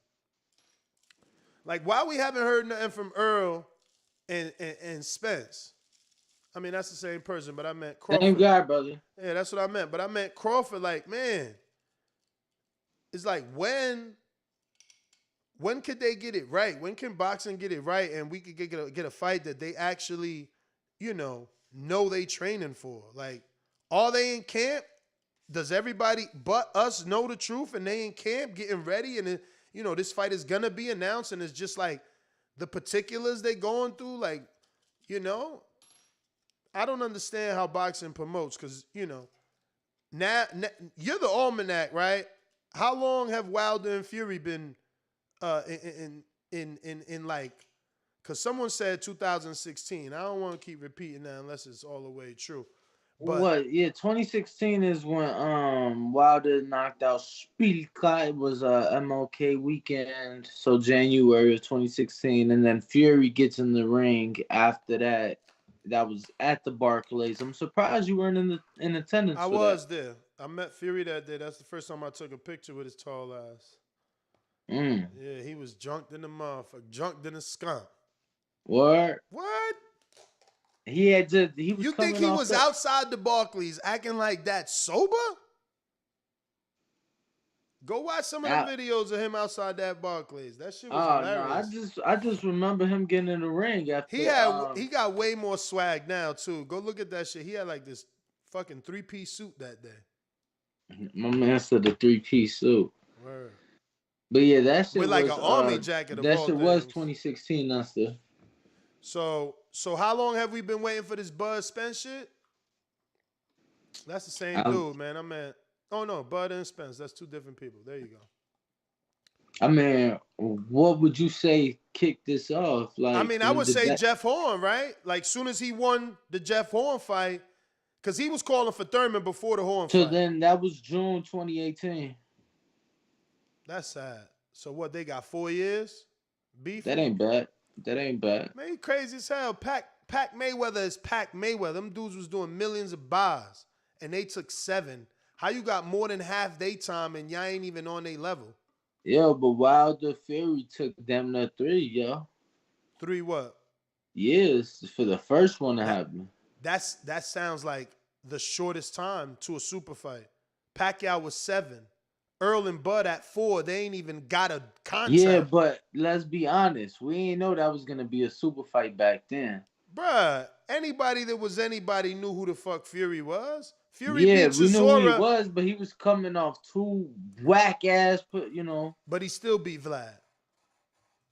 Like, why we haven't heard nothing from Earl and Spence? I mean, that's the same person, but I meant Crawford. Same guy, brother. Yeah, that's what I meant. But I meant Crawford, like, man, it's like, when could they get it right? When can boxing get it right and we could get a fight that they actually, you know they training for? Like, are they in camp? Does everybody but us know the truth and they in camp getting ready and, this fight is going to be announced and it's just like the particulars they going through? Like, I don't understand how boxing promotes because, now you're the almanac, right? How long have Wilder and Fury been in like, because someone said 2016. I don't want to keep repeating that unless it's all the way true. But, Yeah, 2016 is when Wilder knocked out Spielka. It was MLK weekend, so January of 2016, and then Fury gets in the ring after that. That was at the Barclays. I'm surprised you weren't in attendance. I was there. I met Fury that day. That's the first time I took a picture with his tall ass. Yeah, he was junked in the motherfucker, junked in the skunk. What? He was. You think he was outside the Barclays acting like that sober? Go watch some of the videos of him outside that Barclays. That shit was hilarious. No, I just remember him getting in the ring after. He got way more swag now too. Go look at that shit. He had like this fucking 3-piece suit that day. My man said the 3-piece suit. Word. But yeah, that shit With like was an army jacket of that all shit was things. 2016, Nuster. So how long have we been waiting for this Bud Spence shit? That's the same dude, man. Oh no, Bud and Spence. That's two different people. There you go. I mean, what would you say kicked this off? Like, I mean, I would say Jeff Horn, right? Like, soon as he won the Jeff Horn fight, because he was calling for Thurman before the Horn fight. So then that was June 2018. That's sad. So what, they got 4 years? Beef? That ain't bad. That ain't bad. Man, he crazy as hell. Pac Mayweather is Pac Mayweather. Them dudes was doing millions of buys, and they took 7. How you got more than half their time, and y'all ain't even on their level? Yeah, but Wilder Fury took them to 3, yo. 3 what? Years for the first one to happen. That sounds like the shortest time to a super fight. Pacquiao was 7. Earl and Bud at 4. They ain't even got a contact. Yeah, but let's be honest. We ain't know that was going to be a super fight back then. Bruh, anybody that was anybody knew who the fuck Fury was. Fury yeah, beat we knew Chisora, who he was, but he was coming off 2 whack-ass, But he still beat Vlad.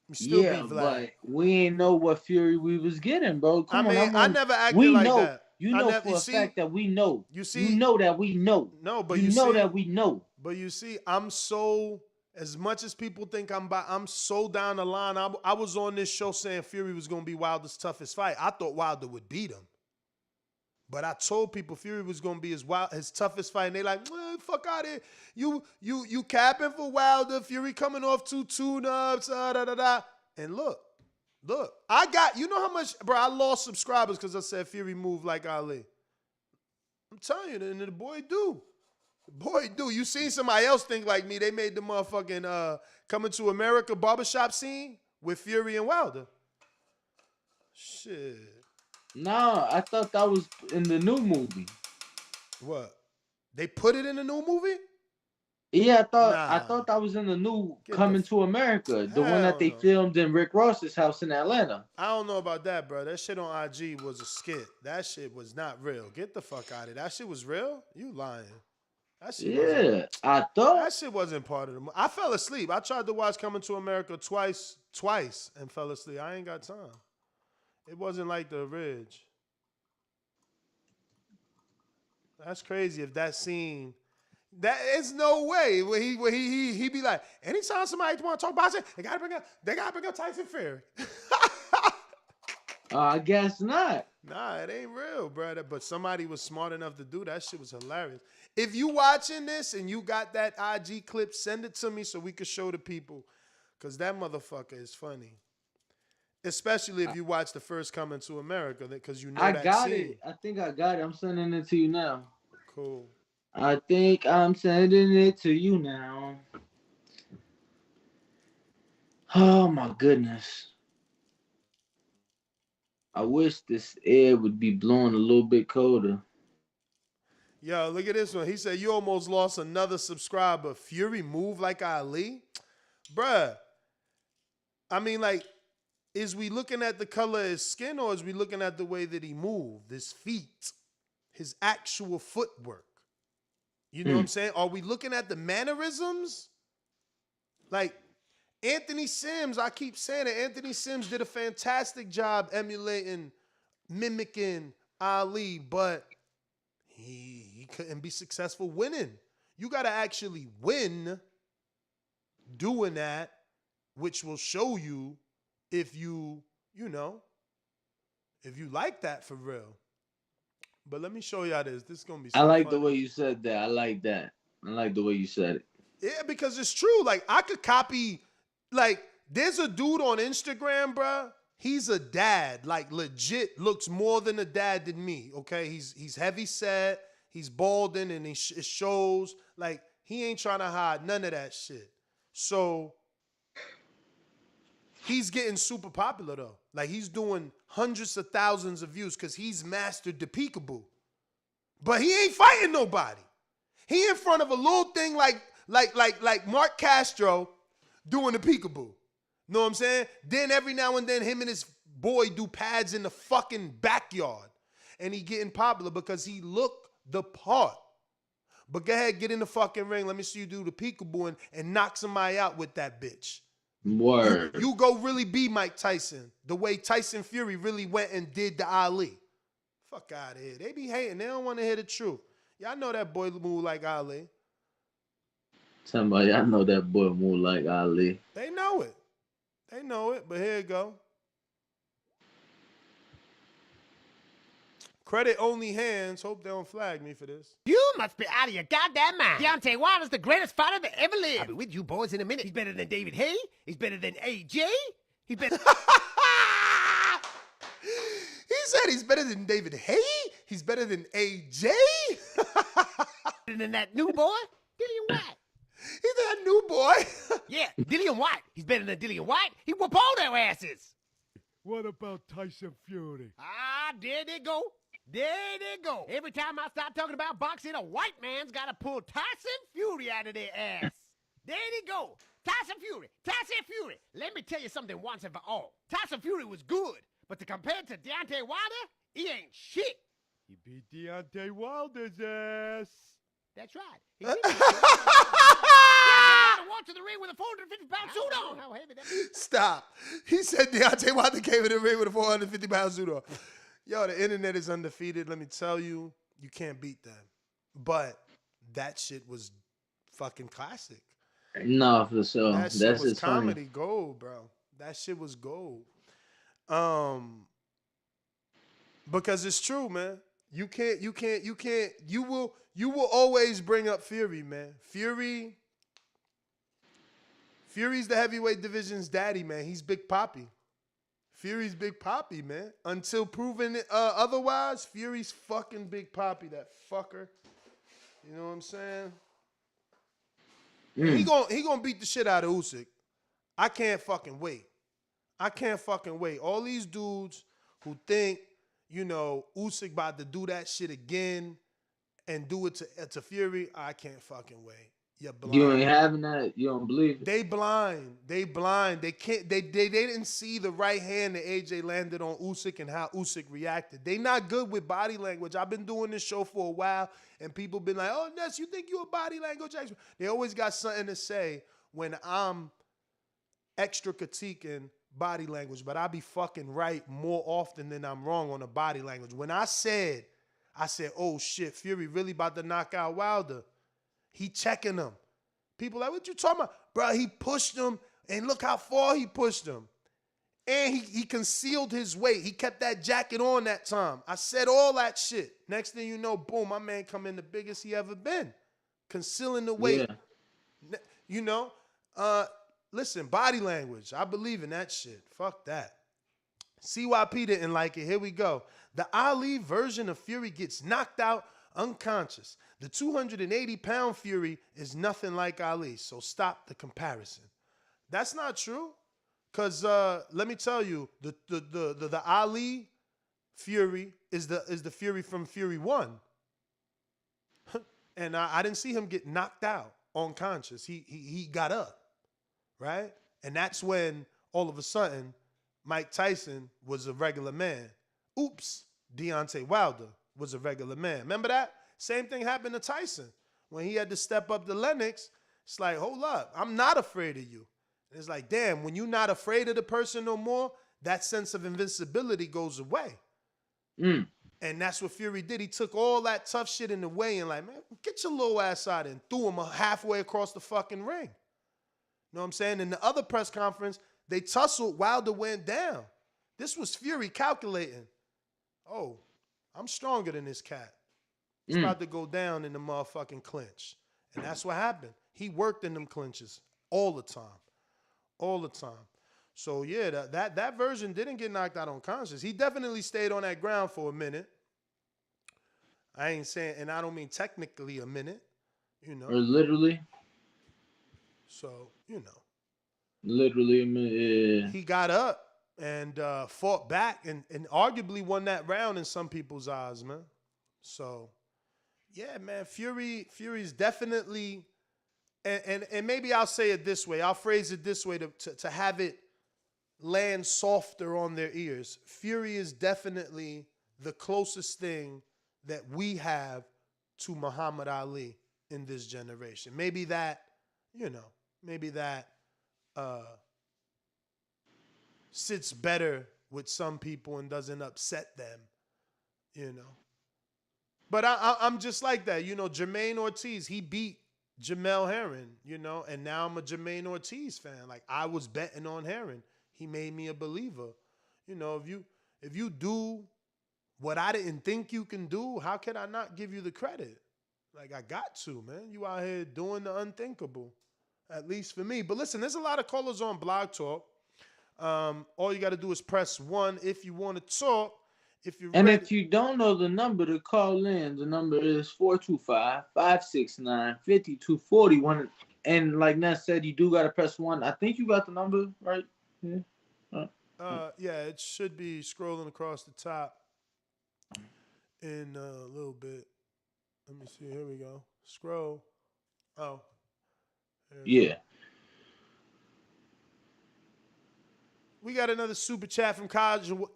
He still beat Vlad. But we ain't know what Fury we was getting, bro. Come on, I never acted like that. You know for a fact that we know. You know that we know. No, but you know that we know. But you see, I'm so, as much as people think I'm so down the line. I was on this show saying Fury was gonna be Wilder's toughest fight. I thought Wilder would beat him. But I told people Fury was gonna be his toughest fight, and they like, fuck out of here. You capping for Wilder, Fury coming off 2 tune-ups, And look, I got, you know how much, bro, I lost subscribers because I said Fury moved like Ali. I'm telling you, and the boy do. You seen somebody else think like me. They made the motherfucking Coming to America barbershop scene with Fury and Wilder. Shit. No, I thought that was in the new movie. What? They put it in the new movie? Yeah, I thought that was in the new Coming to America, the one that they filmed in Rick Ross's house in Atlanta. I don't know about that, bro. That shit on IG was a skit. That shit was not real. Get the fuck out of it. That shit was real? You lying. That shit I thought that shit wasn't part of the movie. I fell asleep. I tried to watch Coming to America twice, and fell asleep. I ain't got time. It wasn't like the Ridge. That's crazy. If that scene, that is no way. Where he be like, anytime somebody want to talk boxing, they gotta bring up Tyson Fury. I guess not. Nah, it ain't real, brother. But somebody was smart enough to do that. Shit was hilarious. If you watching this and you got that IG clip, send it to me so we could show the people, cause that motherfucker is funny. Especially if you watch the first Coming to America, because you know that scene. I got it. I think I got it. I'm sending it to you now. Cool. I think I'm sending it to you now. Oh my goodness. I wish this air would be blowing a little bit colder. Yo, look at this one. He said, you almost lost another subscriber. Fury moved like Ali? Bruh. I mean, like, is we looking at the color of his skin, or is we looking at the way that he moved, his feet, his actual footwork? You know what I'm saying? Are we looking at the mannerisms? Like, Anthony Sims, I keep saying it, Anthony Sims did a fantastic job emulating, mimicking Ali, but he couldn't be successful winning. You got to actually win doing that, which will show you if you like that for real. But let me show y'all this. This is going to be so I like funny. the way you said that. I like that. I like the way you said it. Yeah, because it's true. Like, I could copy, like, there's a dude on Instagram, bruh. He's a dad. Like, legit looks more than a dad than me, okay? He's heavy set. He's balding, and it shows. Like, he ain't trying to hide none of that shit. So he's getting super popular, though. Like, he's doing hundreds of thousands of views because he's mastered the peekaboo. But he ain't fighting nobody. He in front of a little thing like Mark Castro doing the peekaboo. Know what I'm saying? Then every now and then him and his boy do pads in the fucking backyard. And he getting popular because he looked the part. But go ahead, get in the fucking ring. Let me see you do the peekaboo and knock somebody out with that bitch. Word. You go really be Mike Tyson, the way Tyson Fury really went and did the Ali. Fuck out of here. They be hating. They don't want to hear the truth. Y'all know that boy move like Ali. Somebody, I know that boy move like Ali. They know it. They know it, but here you go. Credit only hands. Hope they don't flag me for this. You must be out of your goddamn mind. Deontay Wilder's the greatest fighter that ever lived. I'll be with you boys in a minute. He's better than David Haye. He's better than AJ. He's better. He said he's better than David Haye. He's better than AJ. Better than that new boy, Dillian White. He's that new boy. Yeah, Dillian White. He's better than Dillian White. He whoop all their asses. What about Tyson Fury? Ah, there they go. There they go. Every time I start talking about boxing, a white man's got to pull Tyson Fury out of their ass. There they go. Tyson Fury. Tyson Fury. Let me tell you something once and for all. Tyson Fury was good, but to compare to Deontay Wilder, he ain't shit. He beat Deontay Wilder's ass. That's right. He did walked to the ring with a 450-pound suit on. How heavy that is. Stop. He said Deontay Wilder came in the ring with a 450-pound suit on. Yo, the internet is undefeated. Let me tell you, you can't beat them. But that shit was fucking classic. No, for sure. That shit That's was just comedy funny. gold, bro. That shit was gold. Because it's true, man. You will always bring up Fury, man. Fury's the heavyweight division's daddy, man. He's Big Papi. Fury's Big Papi, man. Until proven otherwise, Fury's fucking Big Papi, that fucker. You know what I'm saying? He gonna beat the shit out of Usyk. I can't fucking wait. All these dudes who think, you know, Usyk about to do that shit again and do it to Fury, I can't fucking wait. You're blind. You ain't having that. You don't believe it. They blind. They can't. They didn't see the right hand that AJ landed on Usyk and how Usyk reacted. They not good with body language. I've been doing this show for a while, and people been like, "Oh, Ness, you think you a body language expert?" They always got something to say when I'm extra critiquing body language, but I be fucking right more often than I'm wrong on the body language. When I said, "Oh shit, Fury really about to knock out Wilder." He checking him. People like, what you talking about? Bro, he pushed him, and look how far he pushed him. And he concealed his weight. He kept that jacket on that time. I said all that shit. Next thing you know, boom, my man come in the biggest he ever been. Concealing the weight. Yeah. You know? Listen, body language. I believe in that shit. Fuck that. CYP didn't like it. Here we go. The Ali version of Fury gets knocked out unconscious. The 280-pound Fury is nothing like Ali, so stop the comparison. That's not true, because let me tell you, the Ali Fury is the Fury from Fury 1. And I didn't see him get knocked out unconscious. He got up, right? And that's when, all of a sudden, Mike Tyson was a regular man. Oops, Deontay Wilder was a regular man. Remember that? Same thing happened to Tyson. When he had to step up to Lennox, it's like, hold up, I'm not afraid of you. And it's like, damn, when you're not afraid of the person no more, that sense of invincibility goes away. And that's what Fury did. He took all that tough shit in the way and like, man, get your little ass out and threw him halfway across the fucking ring. You know what I'm saying? In the other press conference, they tussled, Wilder went down. This was Fury calculating. Oh, I'm stronger than this cat. He's about to go down in the motherfucking clinch. And that's what happened. He worked in them clinches all the time. All the time. So, yeah, that version didn't get knocked out unconscious. He definitely stayed on that ground for a minute. I ain't saying, and I don't mean technically a minute, you know. Or literally. So, you know. Literally a minute, yeah. He got up and fought back and arguably won that round in some people's eyes, man. So... yeah, man, Fury's definitely, and maybe I'll say it this way. I'll phrase it this way to have it land softer on their ears. Fury is definitely the closest thing that we have to Muhammad Ali in this generation. Maybe that, maybe that sits better with some people and doesn't upset them, But I'm just like that. Jermaine Ortiz, he beat Jamel Herring, and now I'm a Jermaine Ortiz fan. Like, I was betting on Herring. He made me a believer. If you do what I didn't think you can do, how can I not give you the credit? Like, I got to, man. You out here doing the unthinkable, at least for me. But listen, there's a lot of callers on Blog Talk. All you got to do is press 1 if you want to talk. If you don't know the number to call in, the number is 425-569-5241. And like Ness said, you do got to press 1. I think you got the number right. Yeah, it should be scrolling across the top in a little bit. Let me see. Here we go. Scroll. Oh. Yeah. We got another super chat from casual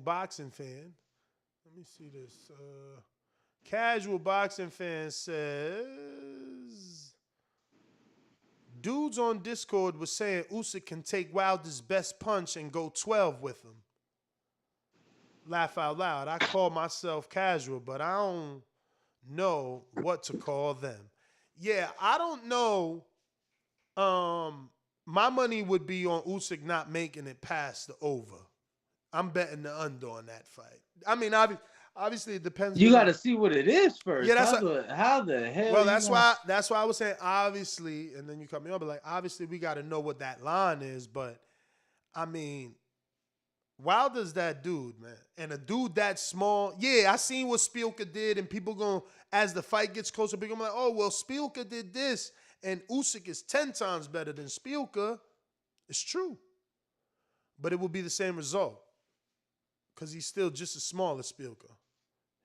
boxing fan. Let me see this. Casual boxing fan says, dudes on Discord was saying Usyk can take Wilder's best punch and go 12 with him. Laugh out loud. I call myself casual, but I don't know what to call them. Yeah, I don't know. My money would be on Usyk not making it past the over. I'm betting the under on that fight. I mean, obviously it depends. You got to see what it is first. Yeah, how the hell? Well, that's why I was saying obviously, and then you cut me off. But like, obviously, we got to know what that line is. But I mean, Wilder's that dude, man, and a dude that small. Yeah, I seen what Spielka did, and people going as the fight gets closer, people like, oh well, Spielka did this. And Usyk is 10 times better than Spielka. It's true. But it will be the same result. Because he's still just as small as Spielka.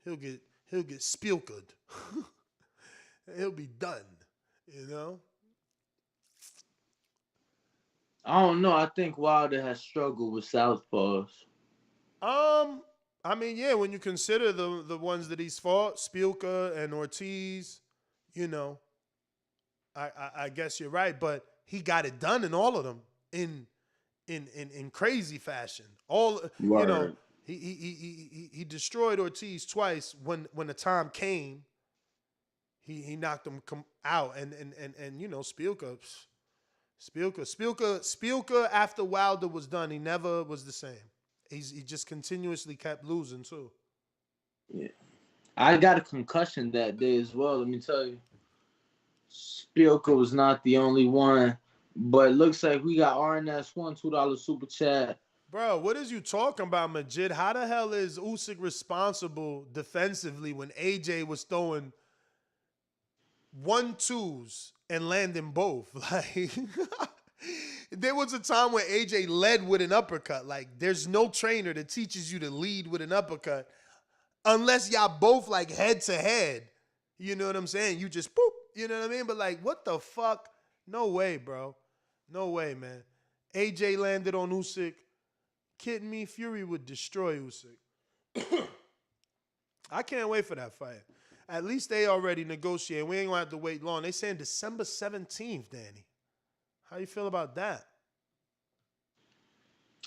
He'll get Spielka'd. He'll be done. I don't know. I think Wilder has struggled with southpaws. I mean, yeah, when you consider the ones that he's fought, Spielka and Ortiz, I guess you're right, but he got it done in all of them in crazy fashion. He destroyed Ortiz twice when the time came. He knocked him out, and Spielka after Wilder was done, he never was the same. He just continuously kept losing too. Yeah, I got a concussion that day as well. Let me tell you. Spielka was not the only one, but it looks like we got RNS1 $2 super chat. Bro, what is you talking about, Majid? How the hell is Usyk responsible defensively when AJ was throwing 1-2s and landing both? Like, there was a time where AJ led with an uppercut. Like, there's no trainer that teaches you to lead with an uppercut unless y'all both like head to head. You know what I'm saying? You just boop. You know what I mean? But like, what the fuck? No way, bro. No way, man. AJ landed on Usyk. Kidding me? Fury would destroy Usyk. I can't wait for that fight. At least they already negotiated. We ain't gonna have to wait long. They saying December 17th, Danny. How you feel about that?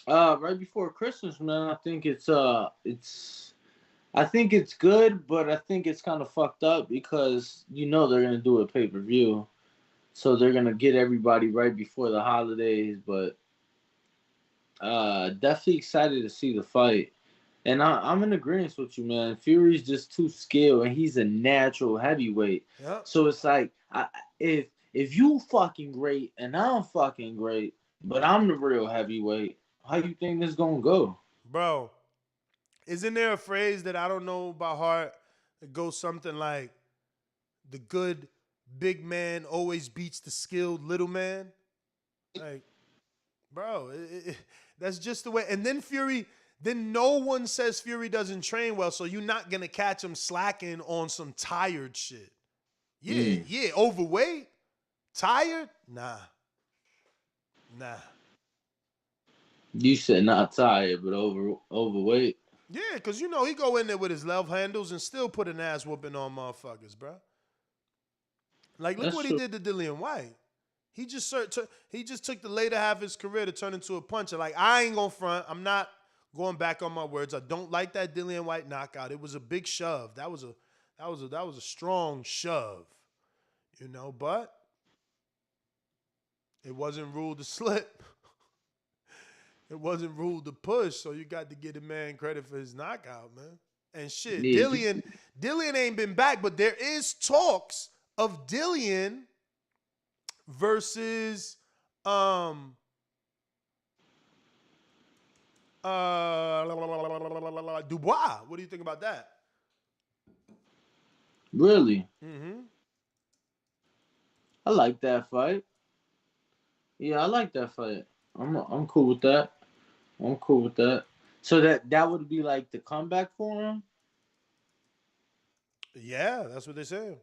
Right before Christmas, man. I think it's good, but I think it's kind of fucked up because they're gonna do a pay-per-view, so they're gonna get everybody right before the holidays. But definitely excited to see the fight, and I'm in agreement with you, man. Fury's just too skilled, and he's a natural heavyweight. Yep. So it's like if you fucking great and I'm fucking great, but I'm the real heavyweight, how you think this gonna go, bro? Isn't there a phrase that I don't know by heart that goes something like, the good big man always beats the skilled little man? Like, bro, that's just the way. And then no one says Fury doesn't train well, so you're not going to catch him slacking on some tired shit. Yeah, overweight? Tired? Nah. You said not tired, but overweight. Yeah, because he go in there with his love handles and still put an ass whooping on motherfuckers, bro. Like, look That's what true. he did to Dillian White. He just took the later half of his career to turn into a puncher. Like, I ain't gonna front. I'm not going back on my words. I don't like that Dillian White knockout. It was a big shove. That was a strong shove, you know. But it wasn't ruled to slip. It wasn't ruled to push. So you got to give the man credit for his knockout, man. And shit, Yeah. Dillian ain't been back, but there is talks of Dillian versus Dubois. What do you think about that? Really? Mm-hmm. I like that fight. Yeah, I like that fight. I'm cool with that. I'm cool with that. So that would be like the comeback for him? Yeah, that's what they're saying.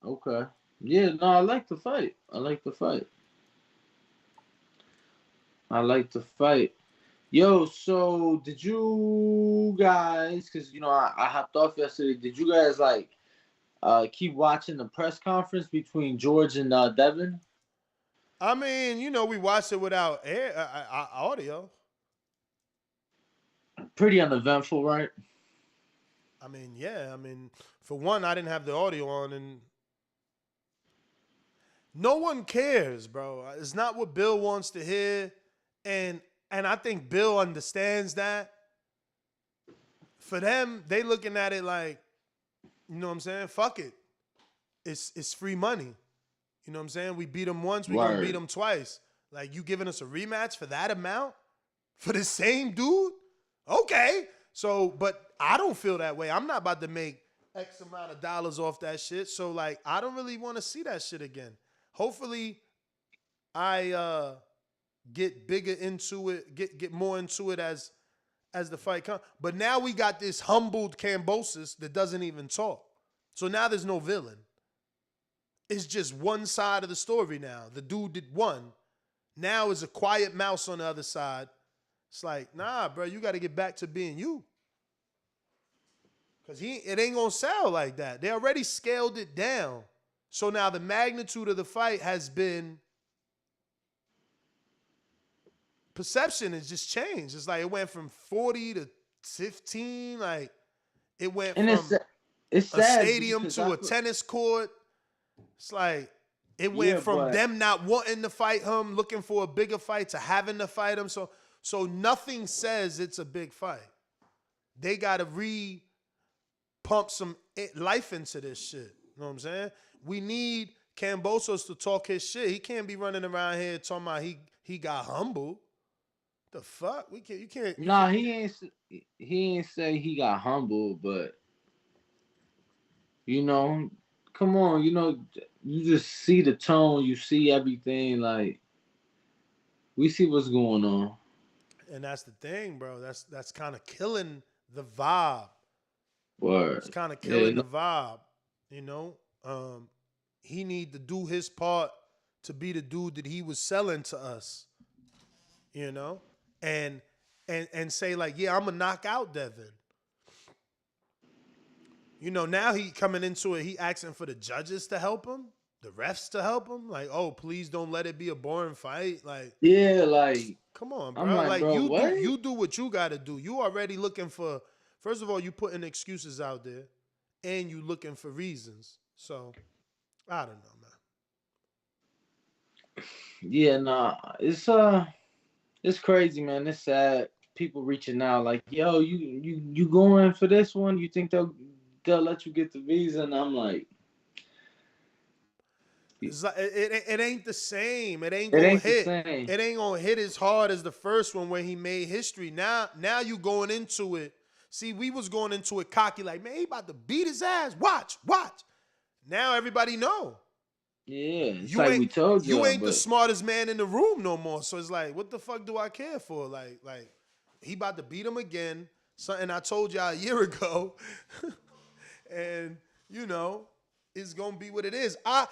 Okay. Yeah, no, I like the fight. I like the fight. I like the fight. Yo, so did you guys, because, you know, I hopped off yesterday, did you guys, like, keep watching the press conference between George and Devin? I mean, you know, we watched it without audio. Pretty uneventful, right? I mean, yeah. I mean, for one, I didn't have the audio on, and no one cares, bro. It's not what Bill wants to hear, and I think Bill understands that. For them, they looking at it like, you know what I'm saying? Fuck it. It's free money. You know what I'm saying? We beat them once, we gonna beat them twice. Like, you giving us a rematch for that amount? For the same dude? Okay. So, but I don't feel that way. I'm not about to make X amount of dollars off that shit. So, like, I don't really want to see that shit again. Hopefully, I get bigger into it, get more into it as the fight comes. But now we got this humbled Kambosos that doesn't even talk. So now there's no villain. It's just one side of the story now. The dude did one. Now it's a quiet mouse on the other side. It's like, nah, bro, you got to get back to being you. Because it ain't going to sell like that. They already scaled it down. So now the magnitude of the fight has been, perception has just changed. It's like it went from 40 to 15. Like, it went And from it's a sad stadium to a tennis court. It's like it went from them not wanting to fight him, looking for a bigger fight, to having to fight him. So nothing says it's a big fight. They got to pump some life into this shit. You know what I'm saying? We need Kambosos to talk his shit. He can't be running around here talking about he got humbled. The fuck? You can't. Nah, he ain't say he got humbled, but, you know, come on, you know, you just see the tone, you see everything, like, we see what's going on. And that's the thing, bro. That's kind of killing the vibe. Word. It's kind of killing the vibe, you know? He need to do his part to be the dude that he was selling to us, you know? And say, like, yeah, I'm going to knock out Devin. You know, now he coming into it, he asking for the judges to help him, the refs to help him. Like, oh, please don't let it be a boring fight. Like, yeah, like, come on, bro. I'm like, bro, you do what you got to do. You already looking for, first of all, you putting excuses out there, and you looking for reasons. So, I don't know, man. Yeah, nah, it's crazy, man. It's sad. People reaching out like, yo, you going for this one? You think they'll let you get the visa? And I'm like, it's like it ain't the same. It ain't gonna hit. It ain't gonna hit as hard as the first one where he made history. Now you going into it. See, we was going into it cocky, like, man, he about to beat his ass. Watch. Now everybody know. Yeah, it's like we told you. You ain't the smartest man in the room no more. So it's like, what the fuck do I care for? Like he about to beat him again. Something I told y'all a year ago. And, you know, it's gonna be what it is. I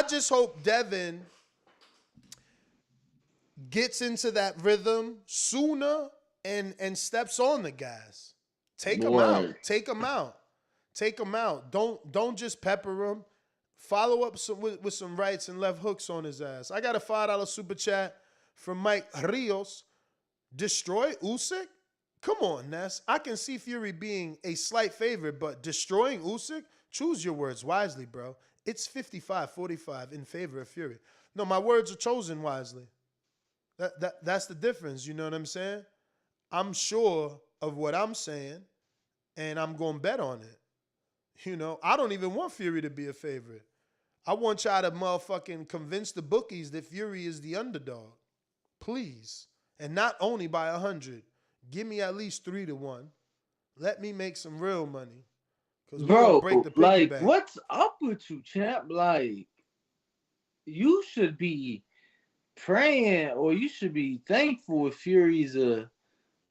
just hope Devin gets into that rhythm sooner and steps on the gas. Take him out. Don't just pepper him. Follow up with some rights and left hooks on his ass. I got a $5 super chat from Mike Rios. Destroy Usyk? Come on, Ness. I can see Fury being a slight favorite, but destroying Usyk? Choose your words wisely, bro. It's 55-45 in favor of Fury. No, my words are chosen wisely. That's the difference, you know what I'm saying? I'm sure of what I'm saying, and I'm going to bet on it. You know, I don't even want Fury to be a favorite. I want y'all to motherfucking convince the bookies that Fury is the underdog. Please. And not only by 100. Give me at least 3-1. Let me make some real money. Because we're going to break the piggy like, bank. what's up with you, champ? Like, you should be praying or you should be thankful if Fury's a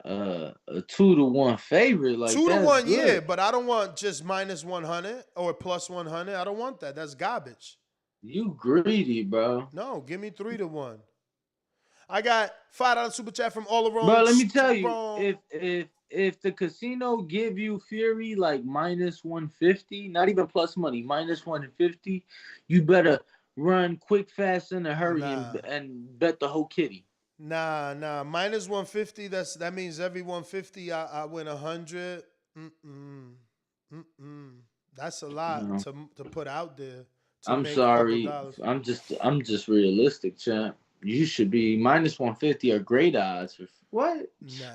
2-1 favorite. Like 2-1, good. yeah, but I don't want just minus 100 or plus 100. I don't want that. That's garbage. You greedy, bro. No, give me 3-1. I got $5 super chat from all around. Bro, let me tell you, if the casino give you Fury like minus 150, not even plus money, minus 150, you better run quick, fast, in a hurry and bet the whole kitty. Nah. Minus 150, that means every 150 I win 100. That's a lot to put out there. I'm sorry. I'm just realistic, champ. You should be minus 150 are great odds. What? Nah.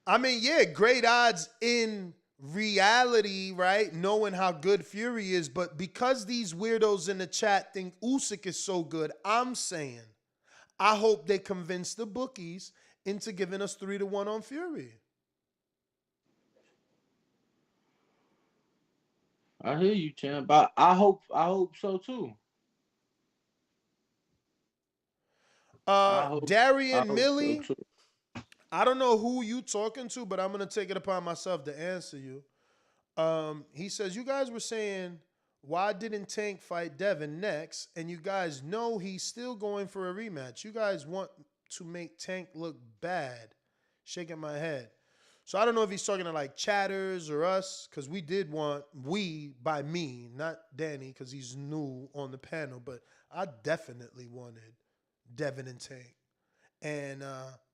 I mean, yeah, great odds in reality, right? Knowing how good Fury is. But because these weirdos in the chat think Usyk is so good, I'm saying I hope they convince the bookies into giving us 3-1 on Fury. I hear you, champ. I hope so too. Darian Millie, so I don't know who you talking to, but I'm going to take it upon myself to answer you. He says, you guys were saying, why didn't Tank fight Devin next? And you guys know he's still going for a rematch. You guys want to make Tank look bad. Shaking my head. So I don't know if he's talking to like chatters or us, because we did want, by me, not Danny, because he's new on the panel, but I definitely wanted Devin and Tank. And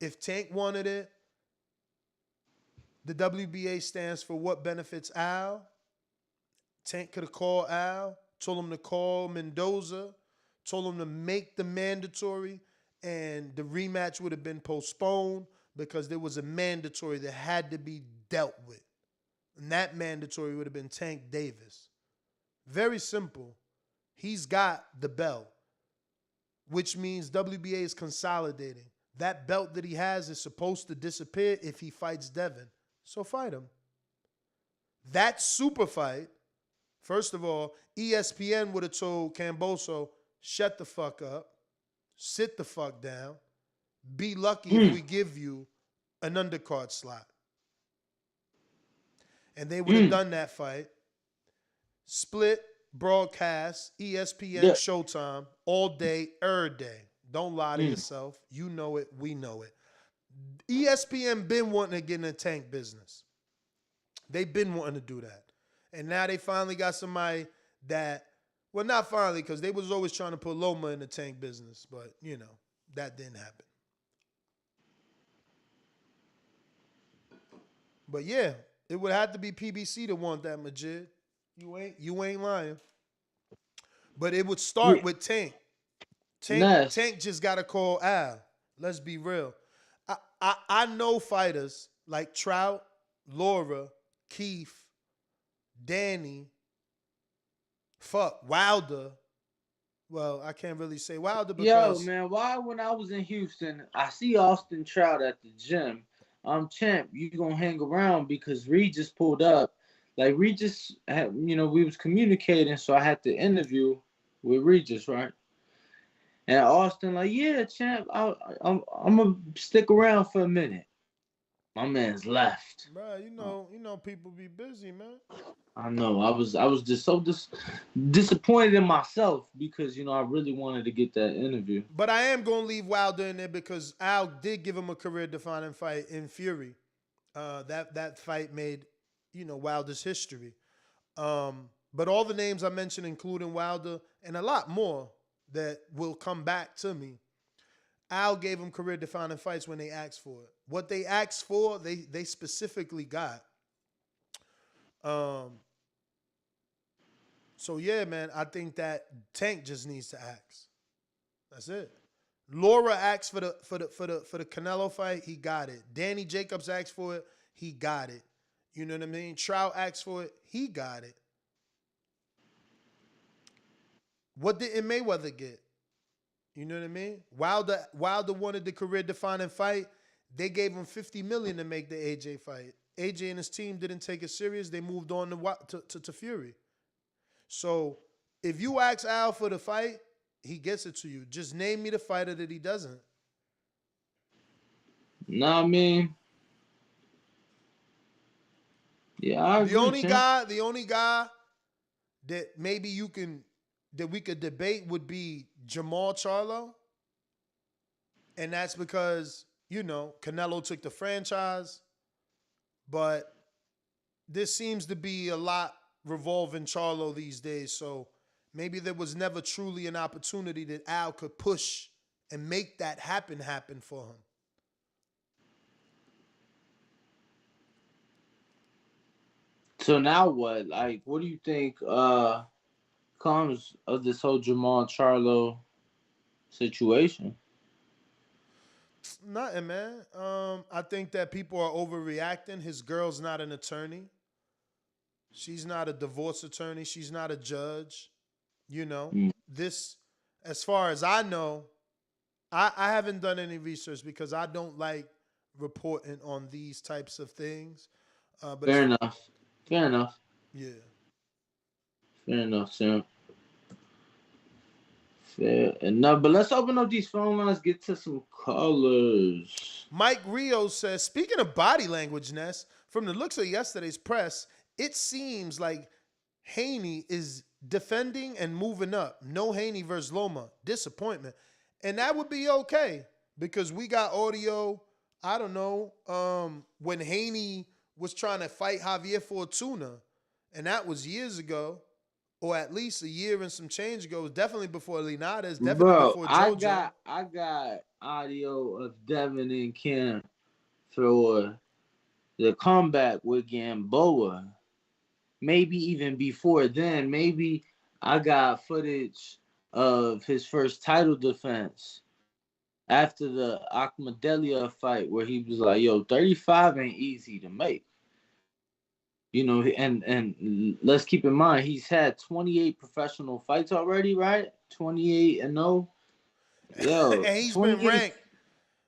if Tank wanted it, the WBA stands for what benefits Al. Tank could have called Al, told him to call Mendoza, told him to make the mandatory, and the rematch would have been postponed because there was a mandatory that had to be dealt with. And that mandatory would have been Tank Davis. Very simple. He's got the belt, which means WBA is consolidating. That belt that he has is supposed to disappear if he fights Devin. So fight him. That super fight, first of all, ESPN would have told Kambosos, shut the fuck up, sit the fuck down, be lucky if we give you an undercard slot. And they would have done that fight. Split broadcast, ESPN, Showtime, all day, every day. Don't lie to yourself. You know it. We know it. ESPN been wanting to get in the Tank business. They've been wanting to do that. And now they finally got somebody that, well, not finally, because they was always trying to put Loma in the Tank business. But, you know, that didn't happen. But, yeah, it would have to be PBC to want that, Majid. You ain't lying. But it would start with Tank. Tank just got to call Al. Let's be real. I know fighters like Trout, Laura, Keith, Danny, Wilder. Well, I can't really say Wilder because... Yo, man, why when I was in Houston, I see Austin Trout at the gym. Champ, you gonna hang around because Reed just pulled up. Like, Regis, we was communicating, so I had to interview with Regis, right? And Austin, like, yeah, champ, I'm gonna stick around for a minute. My man's left. Bro, you know, people be busy, man. I know. I was just so disappointed in myself because I really wanted to get that interview. But I am gonna leave Wilder in there because Al did give him a career-defining fight in Fury. That fight made Wilder's history. But But all the names I mentioned, including Wilder and a lot more that will come back to me, Al gave them career-defining fights when they asked for it. What they asked for, they specifically got. So yeah, man, I think that Tank just needs to ask. That's it. Laura asked for the Canelo fight, he got it. Danny Jacobs asked for it, he got it. You know what I mean? Trout asked for it, he got it. What didn't Mayweather get? You know what I mean? Wilder wanted the career-defining fight. They gave him $50 million to make the AJ fight. AJ and his team didn't take it serious. They moved on to Fury. So if you ask Al for the fight, he gets it to you. Just name me the fighter that he doesn't. Nah, I mean, yeah, I agree. The only guy that maybe we could debate would be Jamal Charlo. And that's because, you know, Canelo took the franchise. But there seems to be a lot revolving Charlo these days. So maybe there was never truly an opportunity that Al could push and make that happen for him. So now what? Like, what do you think comes of this whole Jamal Charlo situation? Nothing, man. I think that people are overreacting. His girl's not an attorney. She's not a divorce attorney. She's not a judge. You know, this, as far as I know, I haven't done any research because I don't like reporting on these types of things. But Fair enough. Yeah. Fair enough, Sam. Fair enough. But let's open up these phone lines, get to some callers. Mike Rio says, speaking of body language, Ness, from the looks of yesterday's press, it seems like Haney is defending and moving up. No Haney versus Loma. Disappointment. And that would be okay because we got audio, I don't know, when Haney was trying to fight Javier Fortuna, and that was years ago, or at least a year and some change ago. It was definitely before Linares, definitely before JoJo. I got audio of Devin and Kim for the comeback with Gamboa. Maybe even before then, maybe I got footage of his first title defense after the Akhmadelia fight where he was like, yo, 35 ain't easy to make. You know, and let's keep in mind, he's had 28 professional fights already, right? 28-0. Yo, and he's been ranked.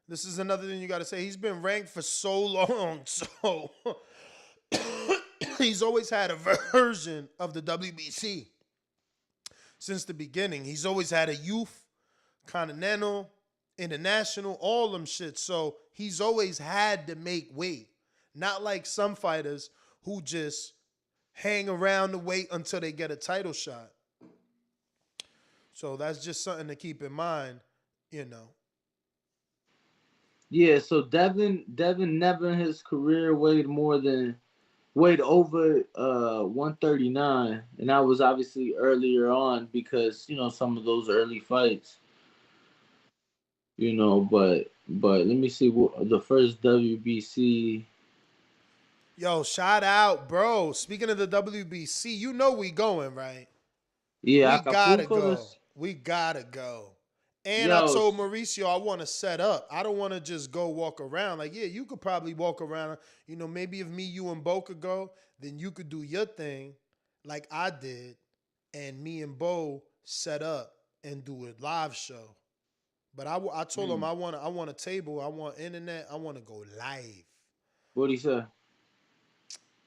This is another thing you got to say. He's been ranked for so long. So he's always had a version of the WBC since the beginning. He's always had a youth, continental, international, all them shit. So he's always had to make weight. Not like some fighters who just hang around the weight until they get a title shot. So that's just something to keep in mind, you know. Yeah, so Devin never in his career weighed over 139, and that was obviously earlier on because, you know, some of those early fights, you know, but let me see what the first WBC. Yo, shout out, bro. Speaking of the WBC, you know we going, right? Yeah, we gotta go. We gotta go. And I told Mauricio I want to set up. I don't want to just go walk around. Like, yeah, you could probably walk around. You know, maybe if me, you, and Bo could go, then you could do your thing like I did, and me and Bo set up and do a live show. But I told him I want a table. I want internet. I want to go live. What'd he say?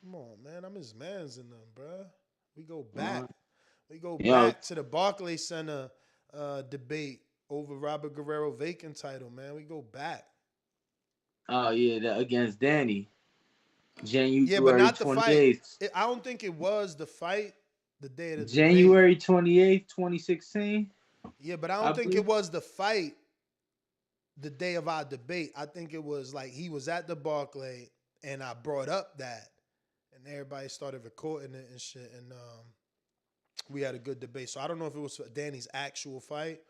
Come on, man. I'm his man's in them, bro. We go back. We go back to the Barclays Center debate over Robert Guerrero vacant title, man. We go back. Oh, yeah, against Danny. January 28th. Yeah, but not the fight. I don't think it was the fight the day of the January 28th, 2016? Yeah, but I don't think it was the fight the day of our debate. I think it was like he was at the Barclay and I brought up that. And everybody started recording it and shit. And we had a good debate. So I don't know if it was Danny's actual fight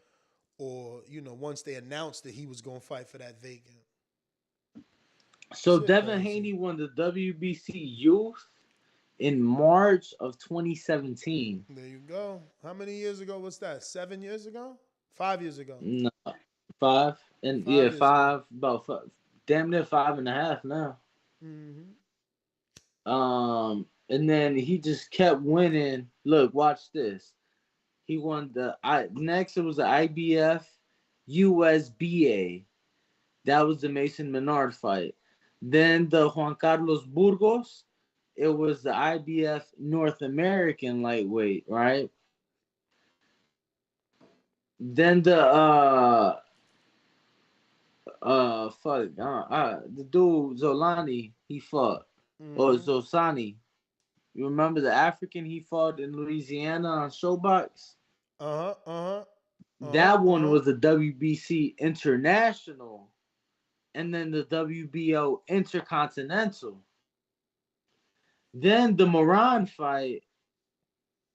or, once they announced that he was going to fight for that vacant. So Shit Devin crazy. Haney won the WBC Youth in March of 2017. There you go. How many years ago was that? 7 years ago? 5 years ago? No, 5. And 5, about 5, damn near 5.5 now. Mm-hmm. And then he just kept winning. Look, watch this. He won next it was the IBF USBA. That was the Mason Menard fight. Then the Juan Carlos Burgos, it was the IBF North American lightweight, right? Then the the dude Zolani he fought, or Zosani. You remember the African he fought in Louisiana on Showbox? That one was the WBC International, and then the WBO Intercontinental. Then the Moran fight,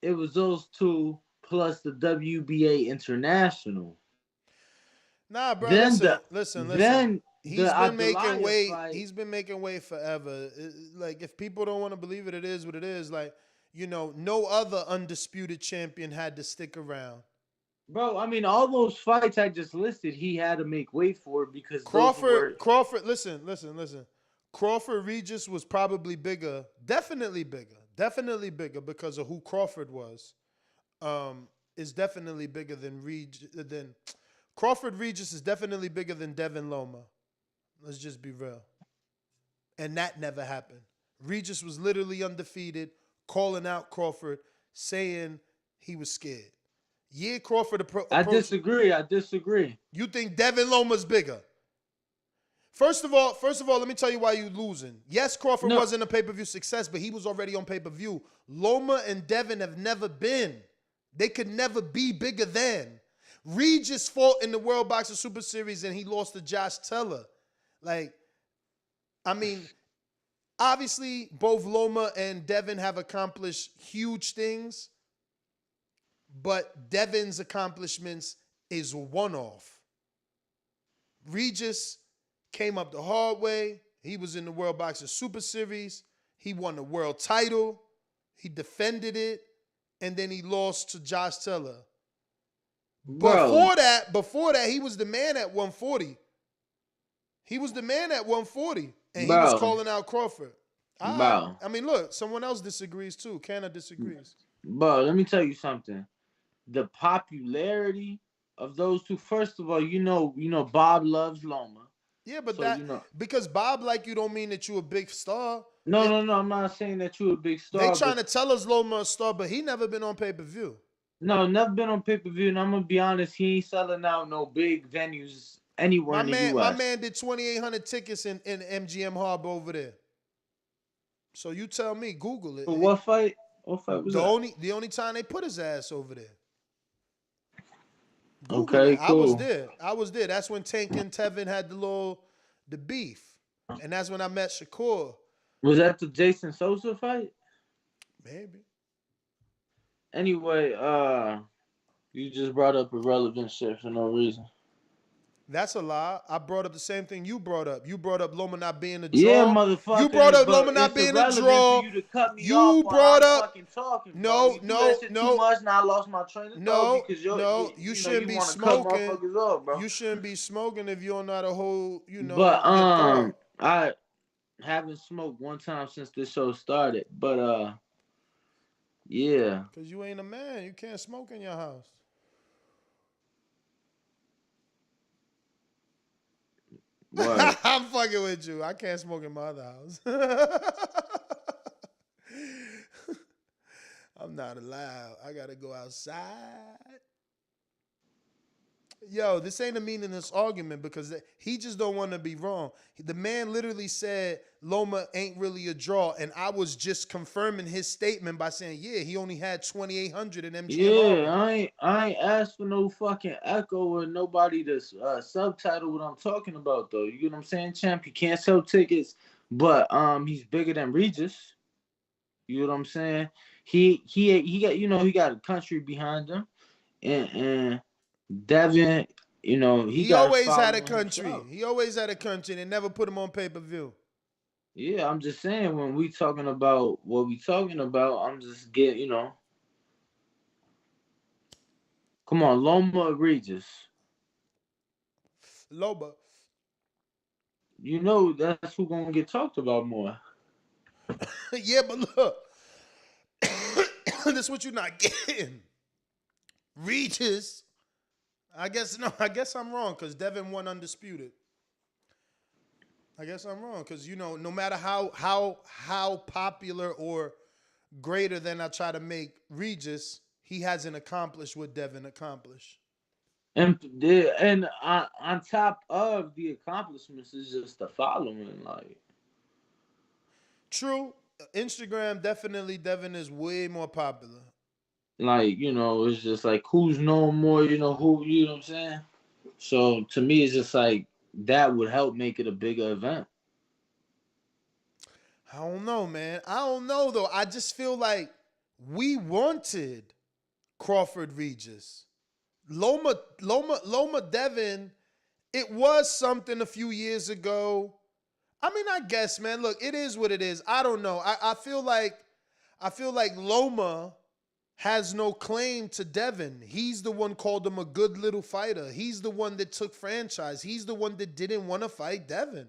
it was those two plus the WBA International. Nah, bro. Then listen. Then he's been making weight. He's been making weight forever. Like, if people don't want to believe it, it is what it is. Like, no other undisputed champion had to stick around. Bro, I mean, all those fights I just listed, he had to make weight for because Crawford, listen. Crawford Regis was probably bigger, definitely bigger because of who Crawford was. Is definitely bigger than Crawford Regis is definitely bigger than Devin Loma. Let's just be real. And that never happened. Regis was literally undefeated, calling out Crawford, saying he was scared. Yeah, Crawford I disagree. You think Devin Loma's bigger? First of all, let me tell you why you're losing. Yes, Crawford wasn't a pay-per-view success, but he was already on pay-per-view. Loma and Devin have never been. They could never be bigger than. Regis fought in the World Boxing Super Series and he lost to Josh Teller. Like, I mean, obviously both Loma and Devin have accomplished huge things, but Devin's accomplishments is one-off. Regis came up the hard way. He was in the World Boxing Super Series. He won the world title. He defended it. And then he lost to Josh Teller. Before that, he was the man at 140. And he was calling out Crawford. I mean, look, someone else disagrees too. Canna disagrees. Bro, let me tell you something. The popularity of those two, first of all, Bob loves Loma. Yeah, but because Bob like you don't mean that you a big star. No, I'm not saying that you a big star. They trying to tell us Loma a star, but he never been on pay-per-view. No, never been on pay-per-view, and I'm gonna be honest, he ain't selling out no big venues anywhere in the U.S. My man did 2,800 tickets in MGM Harbor over there. So you tell me, Google it. For what fight? What fight was that? The only time they put his ass over there. Google okay, it. Cool. I was there. That's when Tank and Tevin had the beef, and that's when I met Shakur. Was that the Jason Sosa fight? Maybe. Anyway, you just brought up irrelevant shit for no reason. That's a lie. I brought up the same thing you brought up. You brought up Loma not being a draw. Yeah, motherfucker. You brought up Loma not being a draw. You, to cut me you brought up. Talking, no. Too much. Now I lost my train of thought because you shouldn't be smoking. You shouldn't be smoking if you don't know how to hold. But I haven't smoked one time since this show started. But yeah. Because you ain't a man. You can't smoke in your house. I'm fucking with you. I can't smoke in my other house. I'm not allowed. I gotta go outside. Yo, this ain't a meaningless argument because he just don't want to be wrong. The man literally said Loma ain't really a draw, and I was just confirming his statement by saying, yeah, he only had 2,800 in MGM. Yeah, I ain't asked for no fucking echo or nobody to subtitle what I'm talking about, though. You get what I'm saying, champ? He can't sell tickets, but he's bigger than Regis. You know what I'm saying? He got he got a country behind him, and Devin, he He got a always had a following country. himself. He always had a country. They never put him on pay-per-view. Yeah, I'm just saying when we talking about what we talking about, I'm just come on, Loma Regis. Loba. That's who gonna get talked about more. Yeah, but look. This what you're not getting. Regis. I guess I'm wrong because Devin won undisputed. I guess I'm wrong because no matter how popular or greater than I try to make Regis, he hasn't accomplished what Devin accomplished. And on top of the accomplishments is just the following, like. True. Instagram, definitely Devin is way more popular. Like, it's just like who's known more, who, you know what I'm saying? So to me, it's just like that would help make it a bigger event. I don't know, man. I don't know though. I just feel like we wanted Crawford Regis. Loma Devin, it was something a few years ago. I mean, I guess, man. Look, it is what it is. I don't know. I feel like Loma has no claim to Devin. He's the one called him a good little fighter. He's the one that took franchise. He's the one that didn't want to fight Devin.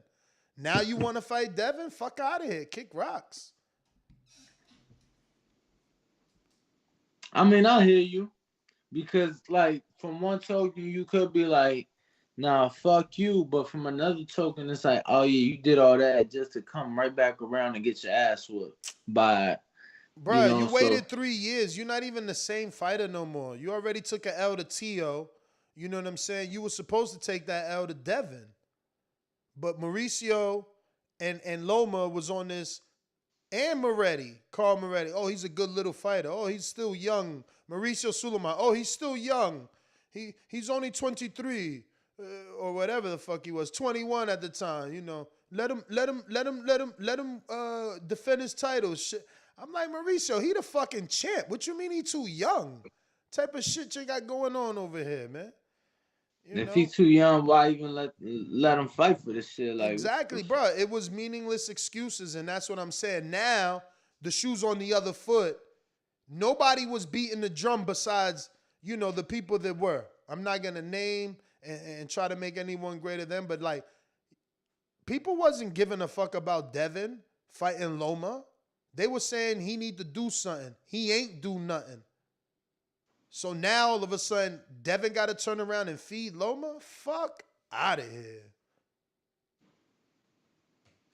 Now you want to fight Devin? Fuck out of here. Kick rocks. I mean, I hear you. Because, like, from one token, you could be like, nah, fuck you. But from another token, it's like, oh, yeah, you did all that just to come right back around and get your ass whooped by... Bruh, you waited 3 years. You're not even the same fighter no more. You already took an L to Tio. You know what I'm saying? You were supposed to take that L to Devin. But Mauricio and Loma was on this. And Carl Moretti. Oh, he's a good little fighter. Oh, he's still young. Mauricio Suleiman. Oh, he's still young. He's only 23 or whatever the fuck he was. 21 at the time. Let him defend his title. Shit. I'm like, Mauricio, he the fucking champ. What you mean he too young? Type of shit you got going on over here, man. If he's too young, why even let him fight for this shit? Like, exactly, bro. It was meaningless excuses, and that's what I'm saying. Now, the shoe's on the other foot. Nobody was beating the drum besides, the people that were. I'm not going to name and try to make anyone greater than, but, like, people wasn't giving a fuck about Devin fighting Loma. They were saying he need to do something. He ain't do nothing. So now all of a sudden, Devin got to turn around and feed Loma? Fuck out of here.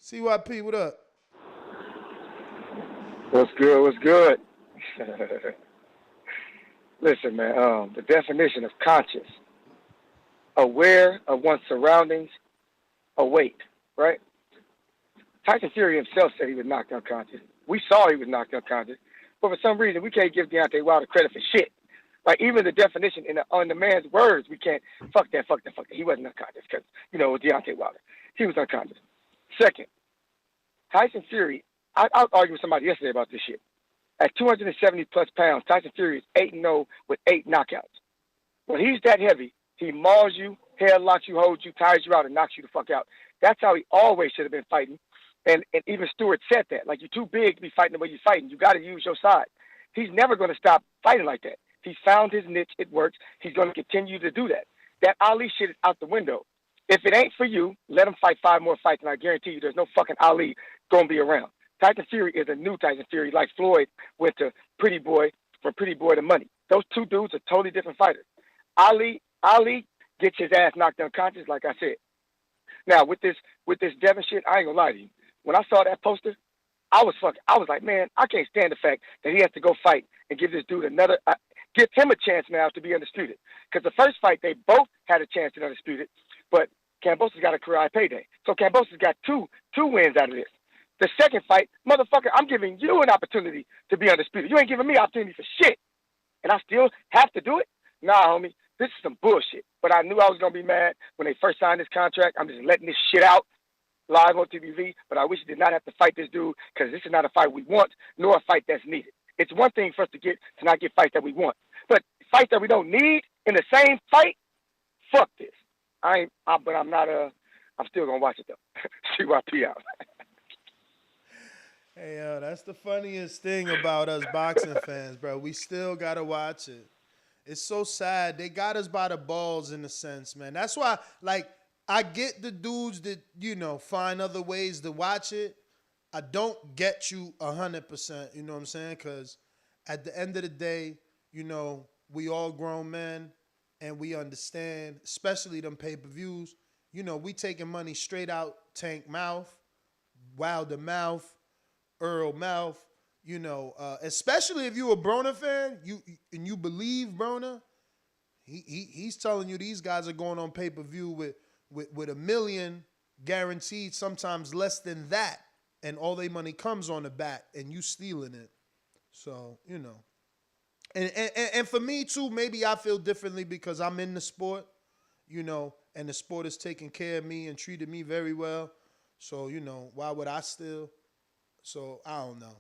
CYP, what up? What's good? What's good? Listen, man, the definition of conscious, aware of one's surroundings, awake, right? Tyson Fury himself said he was knocked unconscious. We saw he was knocked unconscious, but for some reason we can't give Deontay Wilder credit for shit. Like even the definition on the man's words, we can't. Fuck that. He wasn't unconscious because it was Deontay Wilder. He was unconscious. Second, Tyson Fury. I was arguing with somebody yesterday about this shit. At 270 plus pounds, Tyson Fury is 8-0 with 8 knockouts. When he's that heavy, he mauls you, headlocks you, holds you, tires you out, and knocks you the fuck out. That's how he always should have been fighting. And even Stewart said that. Like, you're too big to be fighting the way you're fighting. You got to use your side. He's never going to stop fighting like that. He's found his niche. It works. He's going to continue to do that. That Ali shit is out the window. If it ain't for you, let him fight 5 more fights, and I guarantee you there's no fucking Ali going to be around. Tyson Fury is a new Tyson Fury, like Floyd went to Pretty Boy, from Pretty Boy to Money. Those two dudes are totally different fighters. Ali gets his ass knocked unconscious, like I said. Now, with this Devin shit, I ain't going to lie to you. When I saw that poster, I was like, man, I can't stand the fact that he has to go fight and give this dude give him a chance now to be undisputed. Because the first fight, they both had a chance to be undisputed, but Kambosos got a career payday. So Kambosos got two wins out of this. The second fight, motherfucker, I'm giving you an opportunity to be undisputed. You ain't giving me opportunity for shit. And I still have to do it? Nah, homie, this is some bullshit. But I knew I was going to be mad when they first signed this contract. I'm just letting this shit out. live on TVV, but I wish he did not have to fight this dude because this is not a fight we want, nor a fight that's needed. It's one thing for us to not get fights that we want, but fights that we don't need in the same fight, fuck this. I'm still gonna watch it though. CYP out. Hey, yo, that's the funniest thing about us boxing fans, bro. We still gotta watch it. It's so sad. They got us by the balls in a sense, man. That's why, like, I get the dudes that, you know, find other ways to watch it. I don't get you 100%, you know what I'm saying? Because at the end of the day, you know, we all grown men and we understand, especially them pay-per-views. You know, we taking money straight out Tank mouth, Wilder mouth, Earl mouth. You know, especially if you a Broner fan, you believe Broner, he's telling you these guys are going on pay-per-view with $1 million guaranteed, sometimes less than that, and all their money comes on the back, and you stealing it. So, you know. And for me, too, maybe I feel differently because I'm in the sport, you know, and the sport is taking care of me and treated me very well. So, you know, why would I steal? So, I don't know.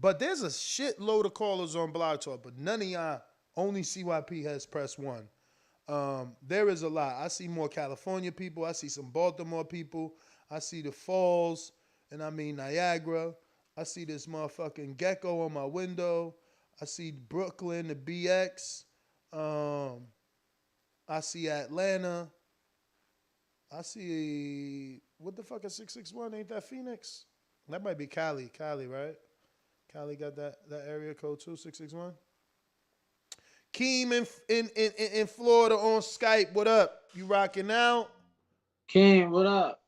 But there's a shitload of callers on Blog Talk, but none of y'all, only CYP has pressed 1. There is a lot. I see more California people. I see some Baltimore people. I see the Falls, and I mean Niagara. I see this motherfucking gecko on my window. I see Brooklyn, the BX. I see Atlanta. I see, what the fuck is 661? Ain't that Phoenix? That might be Cali. Cali, right? Cali got that area code too, 661. Keem in Florida on Skype. What up? You rocking out? Keem, what up?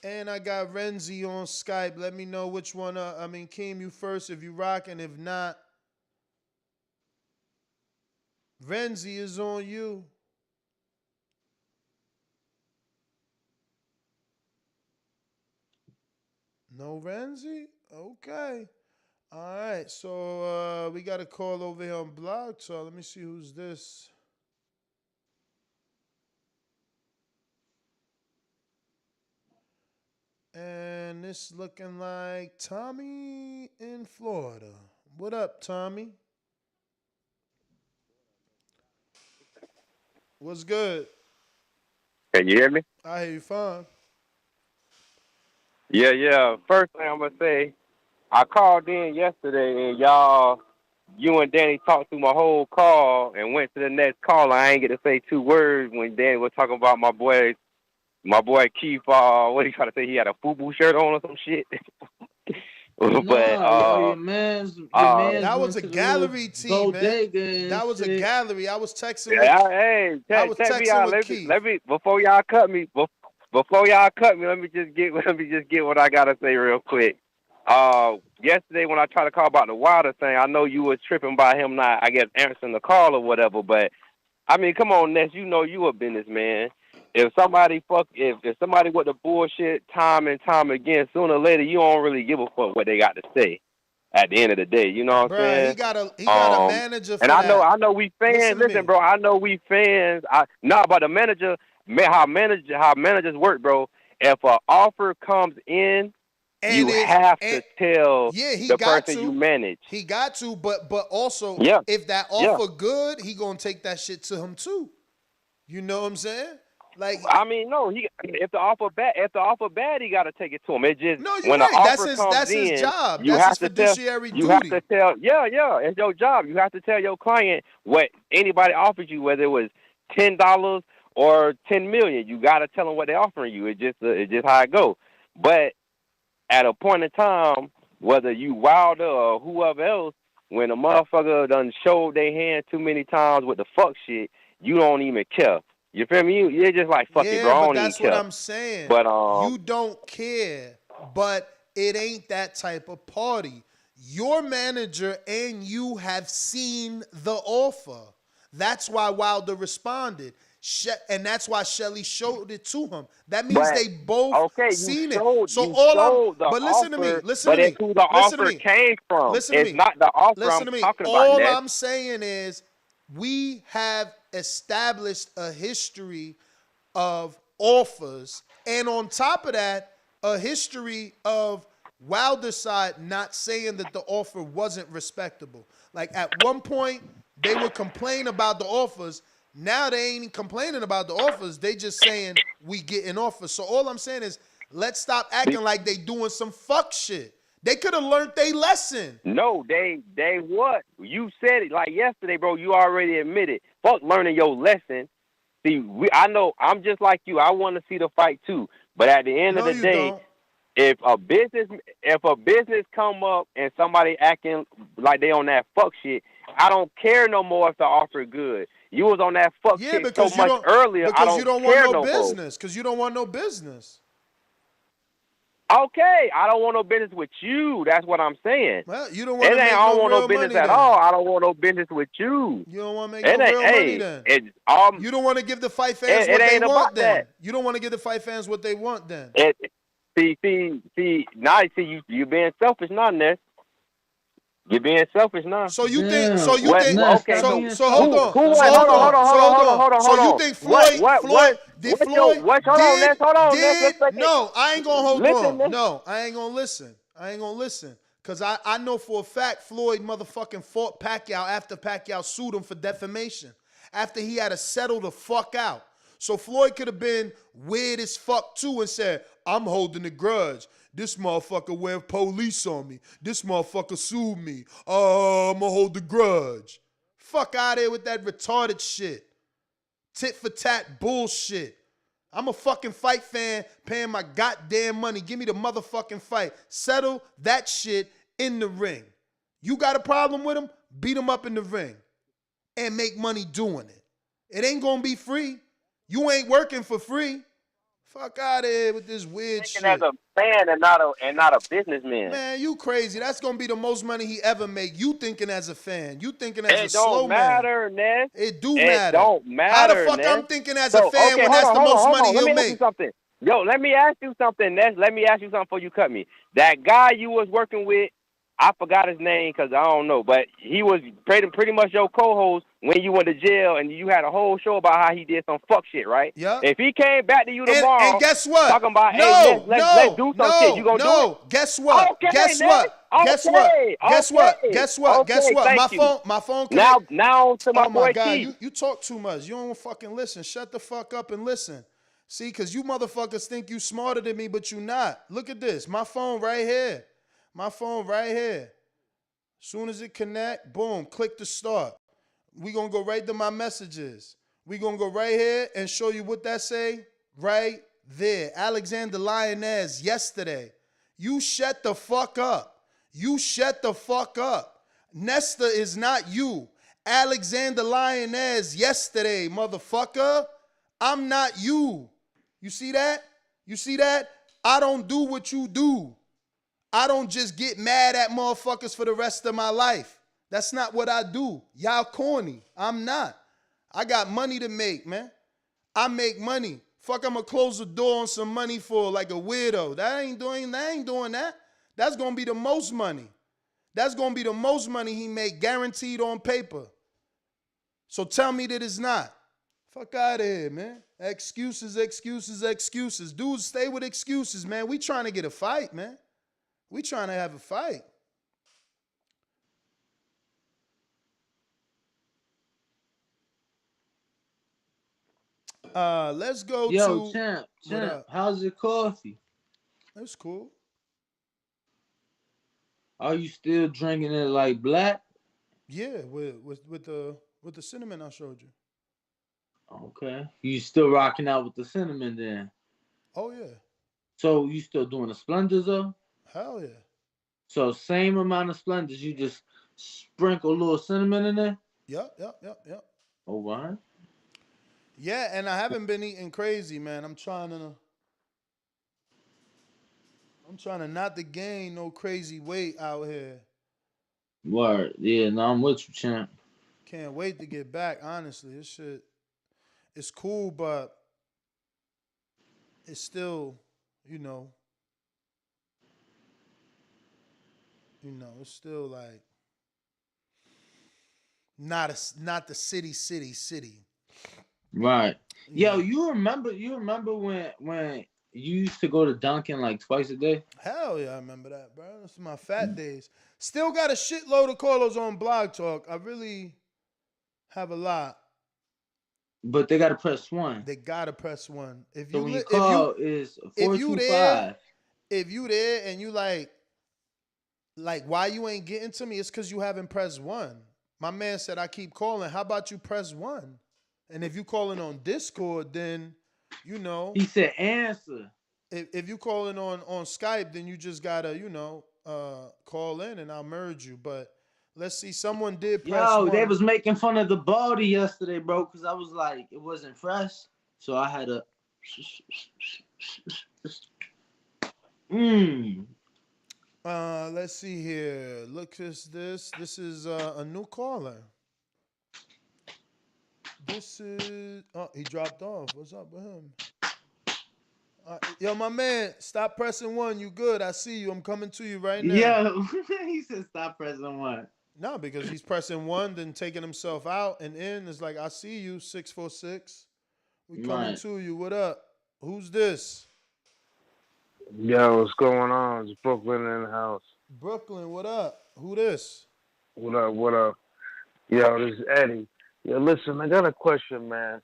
And I got Renzi on Skype. Let me know which one. Keem, you first if you rocking. If not, Renzi is on you. No Renzi? Okay. All right. So we got a call over here on Blog Talk. Let me see who's this. And this looking like Tommy in Florida. What up, Tommy? What's good? Can you hear me? I hear you fine. Yeah. First thing I'm going to say, I called in yesterday and you and Danny talked through my whole call and went to the next call. I ain't get to say 2 words when Danny was talking about my boy Keith, what he trying to say? He had a FUBU shirt on or some shit. But your man's that was a gallery team, man. That was a gallery. I was texting. I was texting me out. with Keith. Let me before y'all cut me. Let me just get what I gotta say real quick. Yesterday when I tried to call about the Wilder thing, I know you was tripping by him not, I guess, answering the call or whatever. But I mean, come on, Ness, you know you a businessman. If somebody if somebody with the bullshit time and time again, sooner or later you don't really give a fuck what they got to say. At the end of the day, you know what I'm saying? He got a manager for and that. I know we fans. Listen, bro, I know we fans. But the manager, how managers work, bro. If an offer comes in, you have to tell the person you manage. He got to, but also if that offer good, he gonna take that shit to him too. You know what I'm saying? Like, I mean, no. If the offer bad, he got to take it to him. It just no, you're when right. the offer That's comes his job. You that's have his to fiduciary duty. You have to tell. It's your job. You have to tell your client what anybody offers you, whether it was $10 or $10 million. You got to tell them what they're offering you. It's just how it goes. But at a point in time, whether you Wilder or whoever else, when a motherfucker done showed their hand too many times with the fuck shit, you don't even care. You feel me? You're just like, fuck it, bro. I don't that's even what care. I'm saying. But you don't care, but it ain't that type of party. Your manager and you have seen the offer. That's why Wilder responded. And that's why Shelly showed it to him. That means they both seen it. So but listen to me. Listen to me. It's who the offer came from. It's not the offer I'm talking about. All I'm saying is we have established a history of offers, and on top of that, a history of Wilder's side not saying that the offer wasn't respectable. Like at one point, they would complain about the offers. Now they ain't complaining about the offers. They just saying we getting offers. So all I'm saying is let's stop acting like they doing some fuck shit. They could have learned their lesson. No, they what? You said it like yesterday, bro. You already admitted. Fuck learning your lesson. See, I know I'm just like you. I want to see the fight too. But at the end of the day, if a business come up and somebody acting like they on that fuck shit, I don't care no more if the offer good. You was on that fuck shit so much earlier. Because you don't want no business. Because you don't want no business. Okay, I don't want no business with you. That's what I'm saying. Well, you don't want to make no I don't want real no business money at then. all. I don't want no business with you. You don't want to make no real money then. You don't want to give the fight fans what they want then. You don't want to give the fight fans what they want then. See, now you being selfish now, Ness. You're being selfish now. So you think? So you think? Okay. So hold on. Hold on. So you think Floyd? No, I ain't gonna hold on. No, I ain't gonna listen. Cause I know for a fact Floyd motherfucking fought Pacquiao after Pacquiao sued him for defamation. After he had to settle the fuck out. So Floyd could have been weird as fuck too and said, I'm holding a grudge. This motherfucker went police on me. This motherfucker sued me. I'ma hold the grudge. Fuck out of here with that retarded shit. Tit for tat bullshit. I'm a fucking fight fan paying my goddamn money. Give me the motherfucking fight. Settle that shit in the ring. You got a problem with him? Beat him up in the ring. And make money doing it. It ain't gonna be free. You ain't working for free. Fuck out of here with this weird shit. As a fan and not a businessman. Man, you crazy. That's gonna be the most money he ever make. You thinking as a fan. You thinking as a slow man. It don't matter, Ness. It do matter. It don't matter, How the fuck Ness? I'm thinking as a fan when that's the most money he'll make? Yo, let me ask you something, Ness. Let me ask you something before you cut me. That guy you was working with, I forgot his name because I don't know, but he was pretty much your co-host when you went to jail, and you had a whole show about how he did some fuck shit, right? Yeah. If he came back to you tomorrow, and guess what? Talking about, hey, let's do some shit. You gonna do it? Guess what? Okay, Guess Ness. what? Guess what? Okay. Guess what? Guess what? Okay, Guess what? thank you. My phone. Now to my oh boy my God, Keith. you talk too much. You don't fucking listen. Shut the fuck up and listen. See, because you motherfuckers think you smarter than me, but you not. Look at this. My phone right here. My phone right here. Soon as it connect, boom, click to start. We gonna go right to my messages. We gonna go right here and show you what that say right there. Alexander Lioness yesterday. You shut the fuck up. You shut the fuck up. Nesta is not you. Alexander Lioness yesterday, motherfucker. I'm not you. You see that? You see that? I don't do what you do. I don't just get mad at motherfuckers for the rest of my life. That's not what I do. Y'all corny. I'm not. I got money to make, man. I make money. Fuck, I'm gonna close the door on some money for like a weirdo. That ain't doing that. That's gonna be the most money. That's gonna be the most money he make, guaranteed on paper. So tell me that it's not. Fuck out of here, man. Excuses. Dudes, stay with excuses, man. We trying to get a fight, man. We trying to have a fight. Let's go Yo, to... Champ, how's your coffee? That's cool. Are you still drinking it like black? Yeah, with the cinnamon I showed you. Okay. You still rocking out with the cinnamon then? Oh, yeah. So you still doing the Splendors though? Hell yeah. So same amount of Splendors, you just sprinkle a little cinnamon in there? Yep. Oh, right. Yeah, and I haven't been eating crazy, man. I'm trying to not to gain no crazy weight out here. Word. Yeah, no, I'm with you, champ. Can't wait to get back, honestly. This shit, it's cool, but it's still, it's still like not the city. Right. Yo, you remember when you used to go to Dunkin' like twice a day? Hell yeah, I remember that, bro. This is my fat days. Still got a shitload of callers on Blog Talk. I really have a lot. But they gotta press 1. They gotta press 1. If So you when you call is 425. If you there and you like why you ain't getting to me, it's because you haven't pressed 1. My man said I keep calling. How about you press 1? And if you calling on Discord, then you know. He said answer. If you calling on Skype, then you just gotta, call in and I'll merge you. But let's see, someone did press 1. They was making fun of the baldy yesterday, bro, because I was like, it wasn't fresh. So I had to let's see here. Look at this. This is a new caller. This is he dropped off. What's up with him? Yo, my man, stop pressing 1. You good? I see you. I'm coming to you right now. Yo, he said stop pressing 1. No, because he's pressing 1, then taking himself out and in. It's like, I see you, 646. We coming to you. What up? Who's this? Yo, what's going on? It's Brooklyn in the house. Brooklyn, what up? Who this? What up? Yo, this is Eddie. Yo, listen, I got a question, man.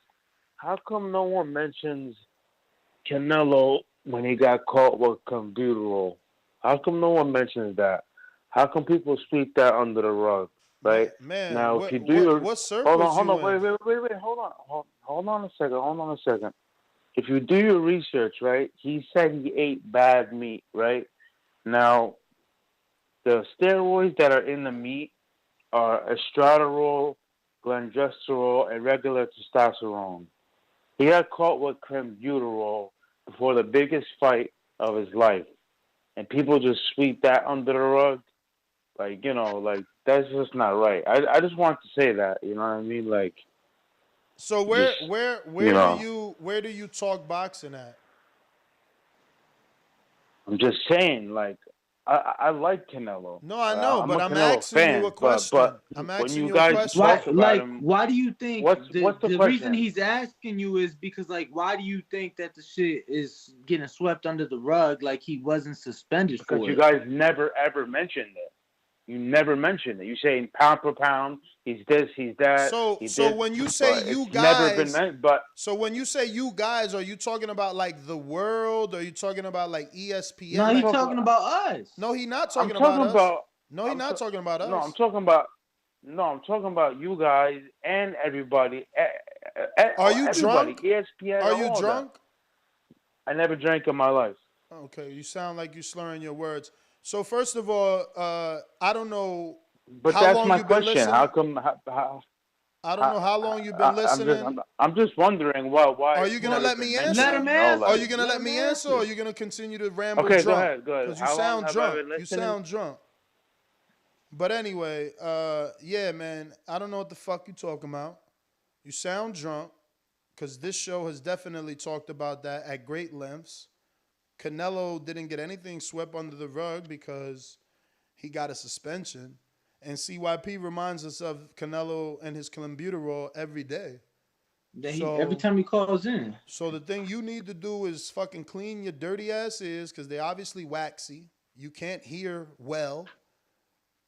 How come no one mentions Canelo when he got caught with Kambosos? How come no one mentions that? How come people sweep that under the rug, right? Man, now, what, if you do what circles hold on, wait, hold on a second. If you do your research, right, he said he ate bad meat, right? Now, the steroids that are in the meat are estradiol, glengesterol, and regular testosterone. He got caught with clenbuterol before the biggest fight of his life. And people just sweep that under the rug. Like, that's just not right. I just want to say that, you know what I mean? Like, so where do you talk boxing at? I'm just saying, like, I like Canelo. No, I know, but I'm asking you a question. I'm asking you a question. Why do you think what's the reason he's asking you is because, like, why do you think that the shit is getting swept under the rug like he wasn't suspended for it? Because you guys never ever mentioned it. You never mentioned it. You say pound per pound, he's this, he's that. So when you say you guys, so when you say you guys, are you talking about like the world? Or are you talking about like ESPN? No, he's talking about us. No, he's not talking about us. No, he's not talking about us. No, I'm talking about you guys and everybody. Are you drunk? ESPN. Are you drunk? I never drank in my life. Okay, you sound like you're slurring your words. So first of all, I don't know. But that's my question. How come? I don't know how long you've been listening. I'm just wondering why. Are you gonna let me answer? Let him answer. Are you gonna let me answer, or are you gonna continue to ramble? Okay, drunk? go ahead. Because you sound drunk. You sound drunk. But anyway, yeah, man. I don't know what the fuck you talking about. You sound drunk. Because this show has definitely talked about that at great lengths. Canelo didn't get anything swept under the rug because he got a suspension. And CYP reminds us of Canelo and his clenbuterol every day. Every time he calls in. So the thing you need to do is fucking clean your dirty ass ears because they're obviously waxy. You can't hear well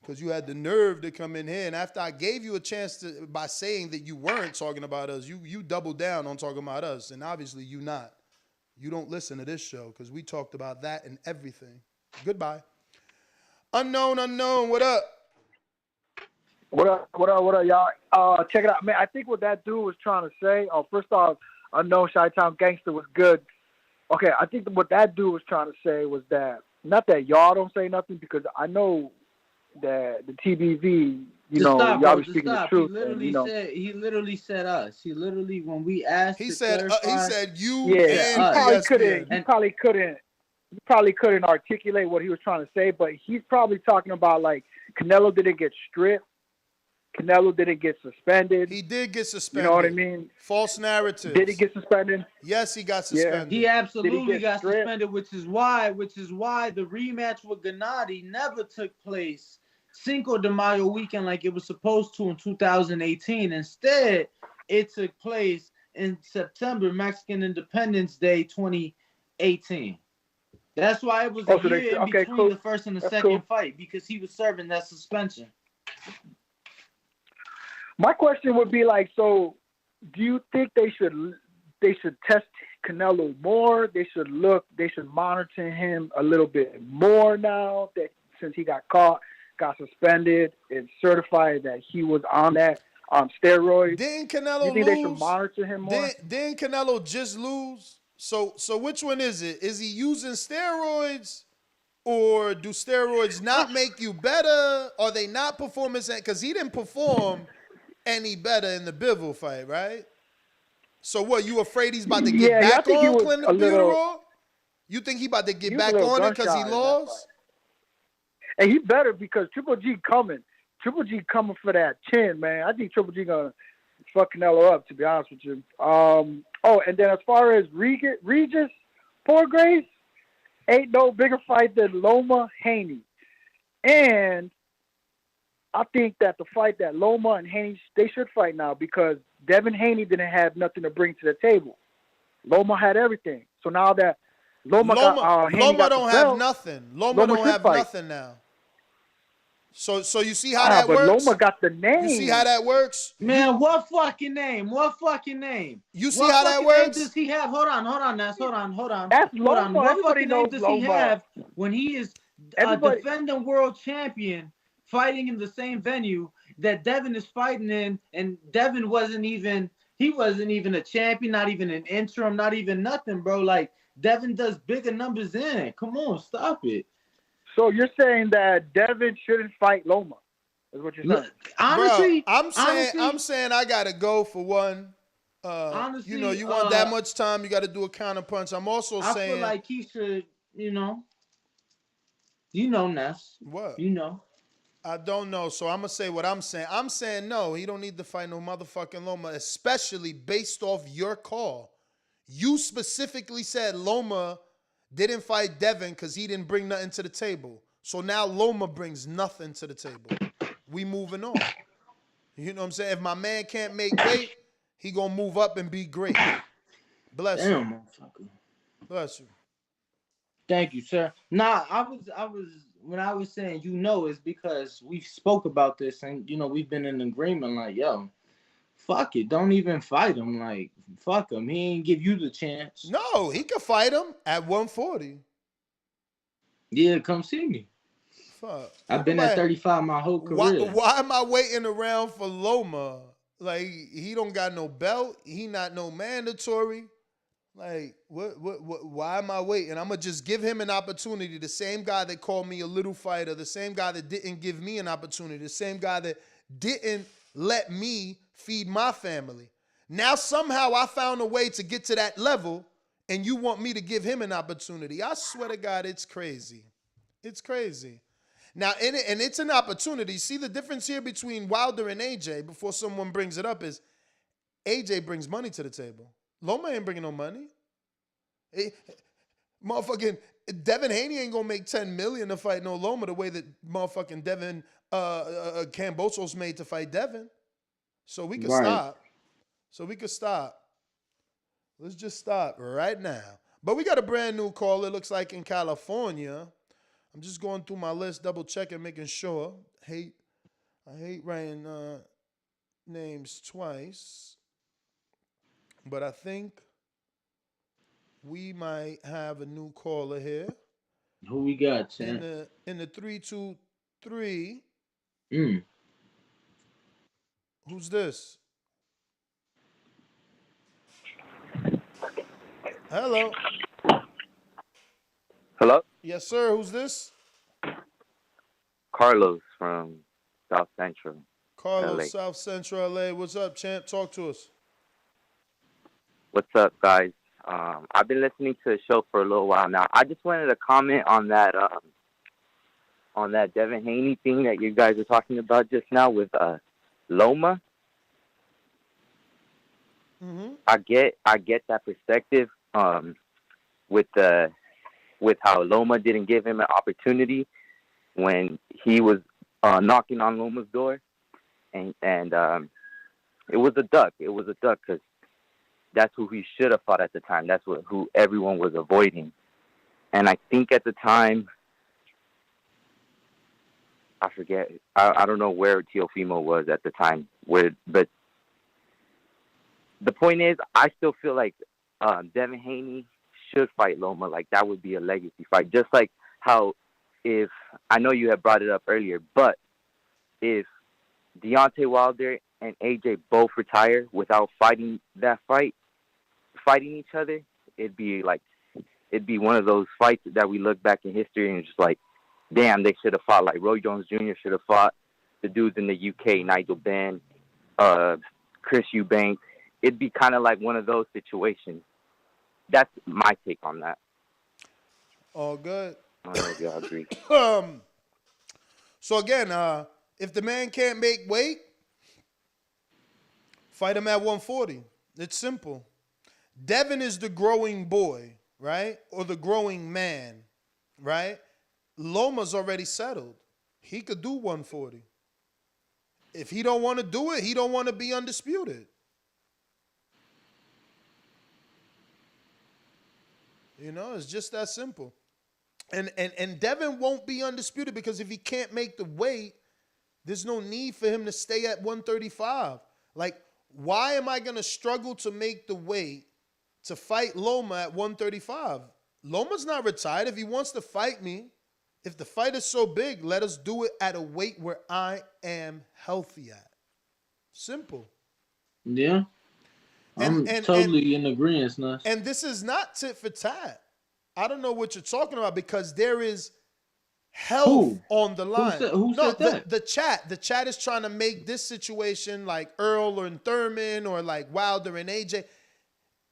because you had the nerve to come in here. And after I gave you a chance to, by saying that you weren't talking about us, you doubled down on talking about us. And obviously you not. You don't listen to this show because we talked about that and everything. Goodbye. Unknown, what up? What up, y'all? Check it out, man. I think what that dude was trying to say. First off, Unknown Chi-Town Gangster was good. Okay, I think what that dude was trying to say was that, not that y'all don't say nothing, because I know that the TBV, y'all be speaking the truth. He literally said us. He literally, when we asked, he said you. Yeah, he probably couldn't articulate what he was trying to say, but he's probably talking about like Canelo didn't get stripped. Canelo didn't get suspended. He did get suspended. You know what I mean? False narrative. Did he get suspended? Yes, he got suspended. He absolutely got suspended, which is why the rematch with Gennady never took place Cinco de Mayo weekend like it was supposed to in 2018. Instead, it took place in September, Mexican Independence Day 2018. That's why it was a year in between the first and the second fight, because he was serving that suspension. My question would be like, so do you think they should test Canelo more? They should monitor him a little bit more now that since he got caught, got suspended, and certified that he was on that steroids. Didn't Canelo you think lose? They should monitor him more? Didn't Canelo just lose? So which one is it? Is he using steroids, or do steroids not make you better? Are they not performance? Because he didn't perform any better in the Bivol fight, right? So what? You afraid he's about to get back on Clinton? You think he about to get back on it because he lost? And he better, because Triple G coming. Triple G coming for that chin, man. I think Triple G gonna fuck Canelo up, to be honest with you. And then as far as Regis Grace, ain't no bigger fight than Loma Haney. And I think that the fight that Loma and Haney, they should fight now, because Devin Haney didn't have nothing to bring to the table. Loma had everything. So now that Loma don't have nothing. Loma don't have nothing now. So you see how that but works? Loma got the name. You see how that works? Man, what fucking name? What fucking name? You see how that works? Does he have? Hold on, Ness. Hold on. That's Loma. What fucking name does he have when he is a defending world champion fighting in the same venue that Devin is fighting in, and Devin wasn't even a champion, not even an interim, not even nothing, bro. Like, Devin does bigger numbers in. Come on, stop it. So you're saying that Devin shouldn't fight Loma? Is what you're saying? Honestly, bro, I'm saying I gotta go for one. Honestly, you want that much time, you got to do a counter punch. I'm also saying I feel like he should, Ness. What? I don't know, so I'm gonna say what I'm saying. I'm saying no, he don't need to fight no motherfucking Loma, especially based off your call. You specifically said Loma didn't fight Devin because he didn't bring nothing to the table. So now Loma brings nothing to the table. We moving on. You know what I'm saying? If my man can't make weight, he gonna move up and be great. Bless you. Damn, motherfucker. Bless you. Thank you, sir. Nah, I was when I was saying it's because we spoke about this and we've been in agreement, like, yo, fuck it, don't even fight him. Like, fuck him. He ain't give you the chance. No, he could fight him at 140. Yeah, come see me. Fuck. I've been at 35 my whole career. Why am I waiting around for Loma? Like, he don't got no belt. He not no mandatory. Like, what? Why am I waiting? I'm going to just give him an opportunity. The same guy that called me a little fighter, the same guy that didn't give me an opportunity, the same guy that didn't let me feed my family. Now somehow I found a way to get to that level, and you want me to give him an opportunity. I swear to God, it's crazy. It's crazy. Now, and it's an opportunity. See, the difference here between Wilder and AJ, before someone brings it up, is AJ brings money to the table. Loma ain't bringing no money. Motherfucking Devin Haney ain't gonna make $10 million to fight no Loma the way that motherfucking Devin Kambosos made to fight Devin. So we could stop. Let's just stop right now. But we got a brand new call, it looks like, in California. I'm just going through my list, double checking, making sure. I hate writing names twice. But I think we might have a new caller here. Who we got, Champ? In the 323. Who's this? Hello. Hello? Yes, sir. Who's this? Carlos from South Central. Carlos, LA. South Central LA. What's up, champ? Talk to us. What's up, guys? I've been listening to the show for a little while now. I just wanted to comment on that Devin Haney thing that you guys are talking about just now with Loma. Mm-hmm. I get that perspective with how Loma didn't give him an opportunity when he was knocking on Loma's door, and it was a duck. It was a duck because that's who he should have fought at the time. That's who everyone was avoiding. And I think at the time, I forget. I don't know where Teofimo was at the time. But the point is, I still feel like Devin Haney should fight Loma. Like, that would be a legacy fight. Just like how, if I know you had brought it up earlier, but if Deontay Wilder and AJ both retire without fighting each other, it'd be one of those fights that we look back in history and just like, damn, they should have fought. Like Roy Jones Jr. should have fought the dudes in the UK, Nigel Benn, Chris Eubanks. It'd be kind of like one of those situations. That's my take on that. All good. I don't know if y'all agree. So again, if the man can't make weight, fight him at 140. It's simple. Devin is the growing boy, right? Or the growing man, right? Loma's already settled. He could do 140. If he don't want to do it, he don't want to be undisputed. You know, it's just that simple. And Devin won't be undisputed because if he can't make the weight, there's no need for him to stay at 135. Like, why am I going to struggle to make the weight to fight Loma at 135? Loma's not retired. If he wants to fight me, if the fight is so big, let us do it at a weight where I am healthy at. Simple. Yeah. I'm totally in agreement, Nuss. And this is not tit for tat. I don't know what you're talking about because there is health on the line. Who said that? The chat is trying to make this situation like Earl and Thurman or like Wilder and AJ.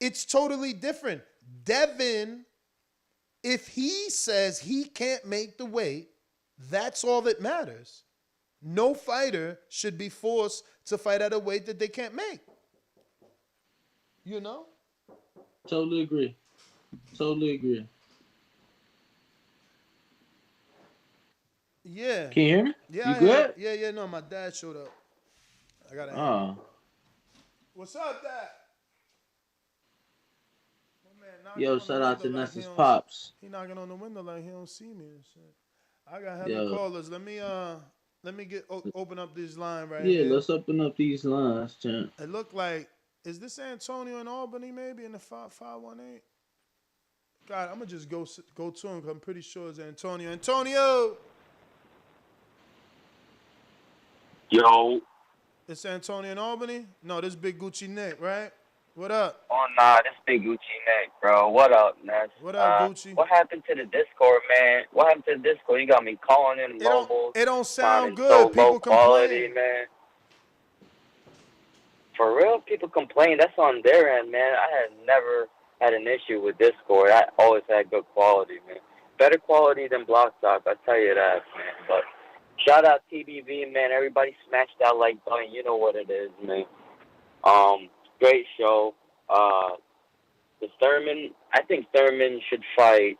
It's totally different. Devin, if he says he can't make the weight, that's all that matters. No fighter should be forced to fight at a weight that they can't make. You know? Totally agree. Yeah. Can you hear me? Yeah. You good? Yeah. No, my dad showed up. I gotta. What's up, Dad? Yo, shout out to Nuss's pops. He knocking on the window like he don't see me and shit. I got heavy callers. Let me open up this line right here. Yeah, let's open up these lines, champ. It looked like, is this Antonio in Albany maybe in the 518? God, I'm gonna just go to him. 'Cause I'm pretty sure it's Antonio. Antonio. Yo. It's Antonio in Albany? No, this Big Gucci Nick, right? What up? Oh, nah, this Big Gucci Nick, bro. What up, Ness? What up, Gucci? What happened to the Discord, man? What happened to the Discord? You got me calling in mobiles. It don't sound good. So People low quality, complain. man. For real, people complain. That's on their end, man. I had never had an issue with Discord. I always had good quality, man. Better quality than Block Talk, I tell you that, man. But shout out TBV, man. Everybody smash that like button. You know what it is, man. Great show. The Thurman, I think Thurman should fight.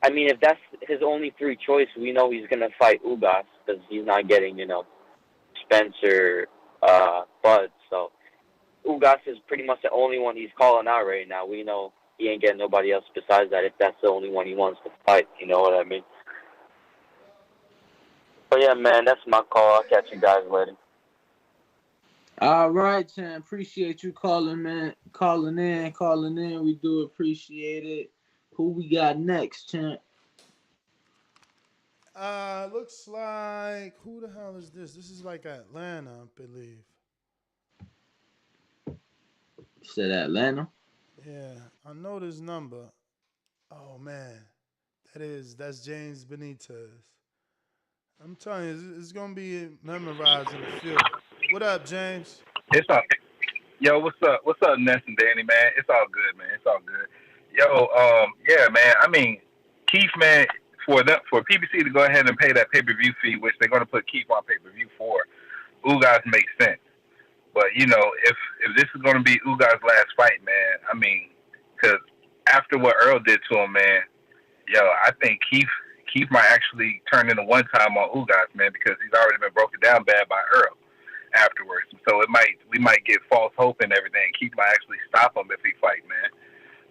I mean, if that's his only three choice, we know he's going to fight Ugas because he's not getting, Spencer, Bud. So Ugas is pretty much the only one he's calling out right now. We know he ain't getting nobody else besides that if that's the only one he wants to fight. You know what I mean? But yeah, man, that's my call. I'll catch you guys later. All right, champ. Appreciate you calling, man. Calling in. We do appreciate it. Who we got next, champ? Looks like, who the hell is this? This is like Atlanta, I believe. You said Atlanta? Yeah, I know this number. Oh man, that's James Benitez. I'm telling you, it's gonna be memorized in the field. What up, James? It's all. Yo, what's up? What's up, Ness and Danny, man? It's all good, man. It's all good. Yo, yeah, man. I mean, Keith, man, for PBC to go ahead and pay that pay-per-view fee, which they're gonna put Keith on pay-per-view for, Ugas makes sense. But if this is gonna be Ugas' last fight, man, I mean, because after what Earl did to him, man, I think Keith might actually turn into one time on Ugas, man, because he's already been broken down bad by Earl. afterwards. So we might get false hope and everything. Keith might actually stop him if he fight, man.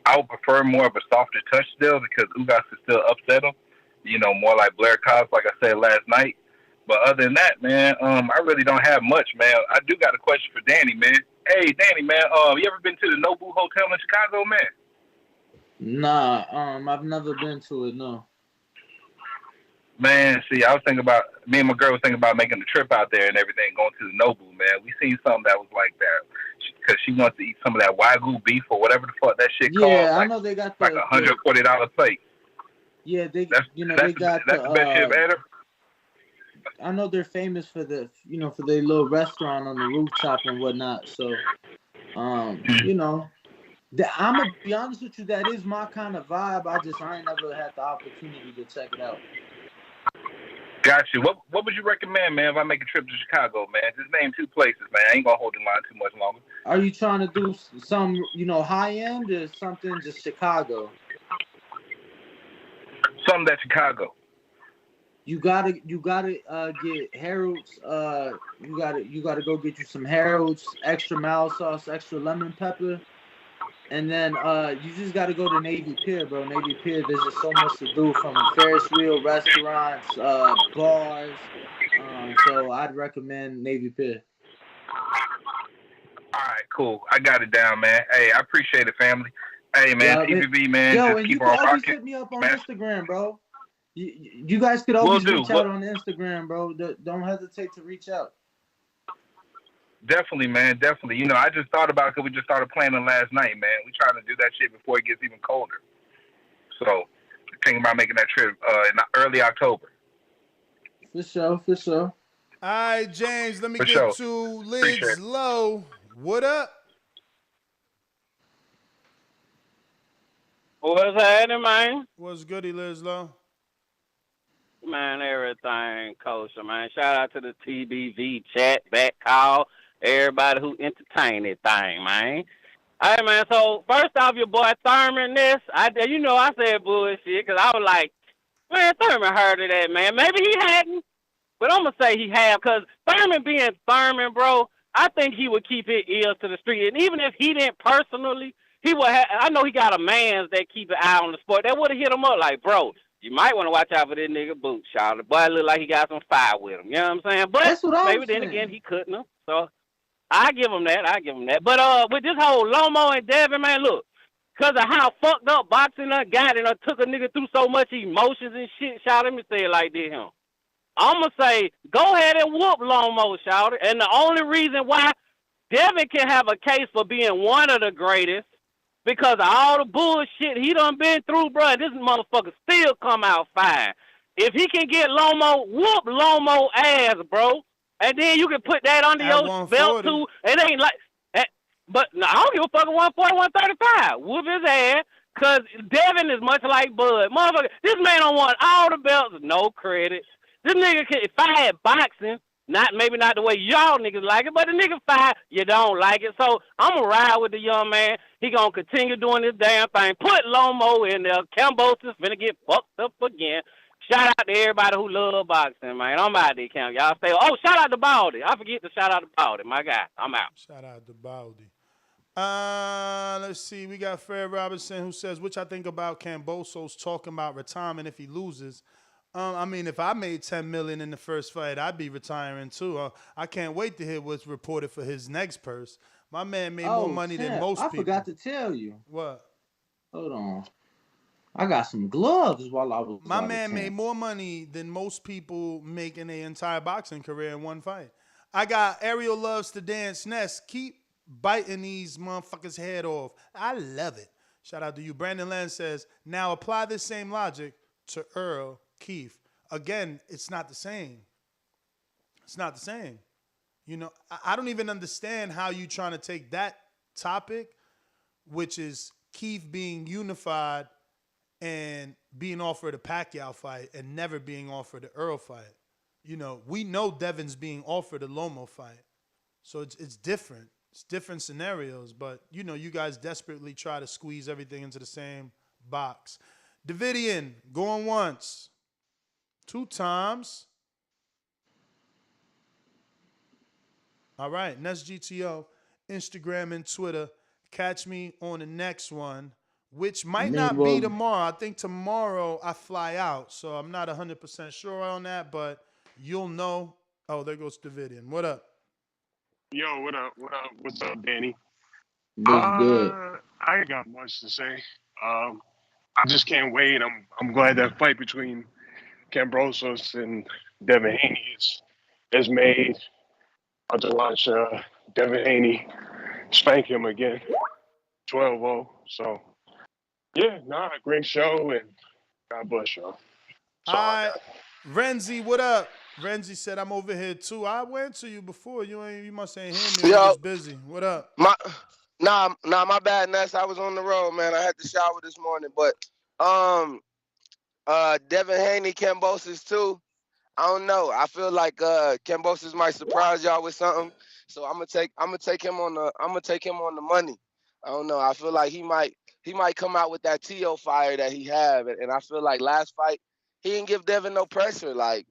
I would prefer more of a softer touch still because Ugas could still upset him. More like Blair Cobbs, like I said last night. But other than that, man, I really don't have much, man. I do got a question for Danny, man. Hey, Danny, man, you ever been to the Nobu Hotel in Chicago, man? Nah, I've never been to it, no. Man, see, I was thinking about, me and my girl was thinking about making a trip out there and everything, going to the Nobu, man. We seen something that was like that. Because she wants to eat some of that Wagyu beef or whatever the fuck that shit called. Yeah, I know they got like $140 plate. Yeah, they got that's the best shit I've had. I know they're famous for for their little restaurant on the rooftop and whatnot. So, I'm gonna be honest with you, that is my kind of vibe. I ain't never had the opportunity to check it out. Got you. What would you recommend, man, if I make a trip to Chicago, man? Just name 2 places, man. I ain't gonna hold the line too much longer. Are you trying to do some, high end or something just Chicago? Something that's Chicago. You gotta get Harold's. You gotta go get you some Harold's extra mild sauce, extra lemon pepper, and then you just gotta go to Navy Pier, bro. Navy Pier, there's just so much to do, from Ferris wheel, restaurants, bars. So I'd recommend Navy Pier. All right, cool. I got it down, man. Hey, I appreciate it, family. Hey, man, TBB, man. Yo, just and keep you can on always rocking. hit me up on Instagram, bro. You guys could always reach out on Instagram, bro. Don't hesitate to reach out. Definitely, man. Definitely. I just thought about it because we just started planning last night, man. We trying to do that shit before it gets even colder. So, thinking about making that trip in early October. For sure. All right, James, let me get sure. to Lids Low. What up? What's happening, man? What's goody, Liz Low? Man, everything kosher, man. Shout out to the TBV chat, back call, everybody who entertained that thing, man. Hey, man, so first off, your boy Thurman, I said bullshit because I was like, man, Thurman heard of that, man. Maybe he hadn't, but I'm going to say he have because Thurman being Thurman, bro, I think he would keep his ears to the street. And even if he didn't personally, he would have, I know he got a man that keep an eye on the sport. That would have hit him up like, bro, you might want to watch out for this nigga Boots, y'all. The boy look like he got some fire with him. You know what I'm saying? But maybe then again he couldn't have. So I give him that. But with this whole Lomo and Devin, man, look, because of how fucked up boxing got and took a nigga through so much emotions and shit, shout, let me say it like this, him. I'm going to say, go ahead and whoop Lomo, shout. And the only reason why Devin can have a case for being one of the greatest, because of all the bullshit he done been through, bro, this motherfucker still come out fine. If he can get Lomo, whoop Lomo ass, bro. And then you can put that under your belt, too. It ain't like... But no, I don't give a fuck at 140, 135. Whoop his ass, because Devin is much like Bud. Motherfucker, this man don't want all the belts, no credit. This nigga, if I had boxing, maybe not the way y'all niggas like it, but the nigga fight, you don't like it. So I'm going to ride with the young man. He going to continue doing this damn thing. Put Lomo in there. Kambosos finna get fucked up again. Shout out to everybody who love boxing, man. I'm out there, Cam. Y'all stay. Oh, shout out to Baldy. I forget to shout out to Baldy, my guy. I'm out. Shout out to Baldy. Let's see. We got Fred Robinson who says, which I think about Kambosos talking about retirement if he loses. I mean, if I made $10 million in the first fight, I'd be retiring too. I can't wait to hear what's reported for his next purse. My man made more money than most people. I forgot to tell you. What? Hold on. I got some gloves while I was. My man made more money than most people make in their entire boxing career in one fight. I got Ariel Loves to Dance Nest. Keep biting these motherfuckers' head off. I love it. Shout out to you. Brandon Land says, now apply this same logic to Earl Keith. Again, it's not the same. It's not the same. You know, I don't even understand how you trying to take that topic, which is Keith being unified and being offered a Pacquiao fight and never being offered an Earl fight. You know, we know Devin's being offered a Lomo fight. So it's different. It's different scenarios, but, you know, you guys desperately try to squeeze everything into the same box. Davidian, going once. 2 times. All right, Nest GTO, Instagram and Twitter. Catch me on the next one, which might not be tomorrow. I think tomorrow I fly out, so I'm not 100% sure on that, but you'll know. Oh, there goes Davidian. What up? Yo, what up? What up? What's up, Danny? What's good? I ain't got much to say. I just can't wait. I'm glad that fight between Kambosos and Devin Haney is made. I'll just watch Devin Haney spank him again, 12-0. So, yeah, great show, and God bless y'all. All right, Renzi, what up? Renzi said, I'm over here too. I went to you before. You must ain't hear me. I was busy. What up? My bad, Ness. I was on the road, man. I had to shower this morning. But Devin Haney, Kambosos too. I don't know. I feel like Kambosos might surprise y'all with something. So I'm gonna take him on the money. I don't know. I feel like he might come out with that T.O. fire that he have. And I feel like last fight, he didn't give Devin no pressure. Like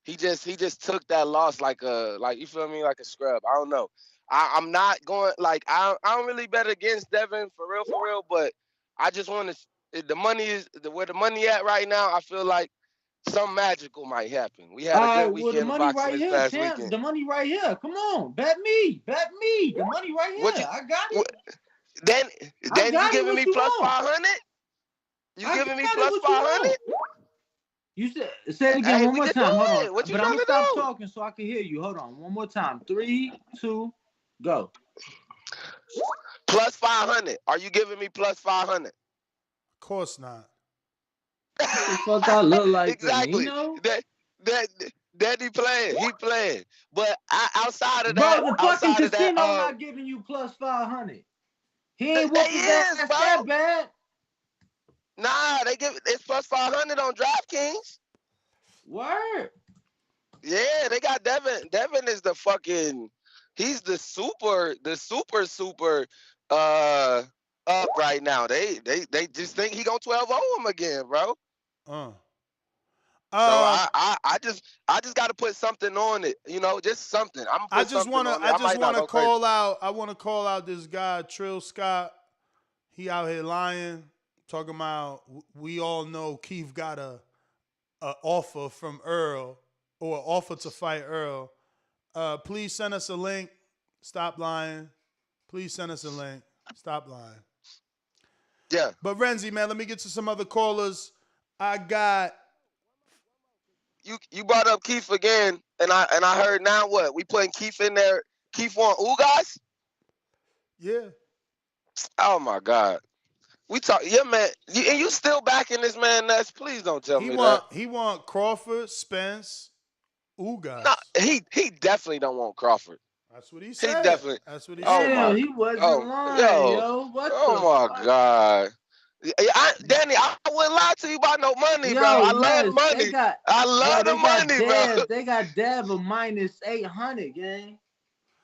he just took that loss like you feel me, like a scrub. I don't know. I'm not going like I don't really bet against Devin for real, but I just want to the money is where the money at right now. I feel like something magical might happen. We had a good weekend. Well, the money right here, champ. Weekend. The money right here. Come on, bet me. The money right here. I got it. Then you giving me plus 500? You giving me plus 500? You say it again one more time. Hold on. But I'm gonna stop talking so I can hear you. Hold on. One more time. 3, 2, go. Plus 500. Are you giving me plus 500? Of course not. What the fuck I look like? Exactly. You know? That he playing. But outside of bro, that, the fucking casino not giving you plus 500. He ain't whooping that bad. Nah, it's plus 500 on DraftKings. Word. Yeah, they got Devin. Devin is the fucking. He's the super up right now. They just think he gonna 12-0 him again, bro. So I just got to put something on it, just something. I just want to call out. I want to call out this guy Trill Scott. He out here lying, talking about we all know Keith got a offer from Earl or an offer to fight Earl. Please send us a link. Stop lying. Please send us a link. Stop lying. Yeah. But Renzi, man, let me get to some other callers. I got. You brought up Keith again, and I heard now what? We putting Keith in there. Keith on Ugas? Yeah. Oh my God. We talk, yeah, man. And you still backing this man, Ness? Please don't tell me that. He want Crawford, Spence, Ugas. No, he definitely don't want Crawford. That's what he said. That's what he said. Damn, he wasn't lying, yo. My God. Danny, I wouldn't lie to you about no money, bro. I love the money. I love the money, bro. They got Dev a minus 800, gang.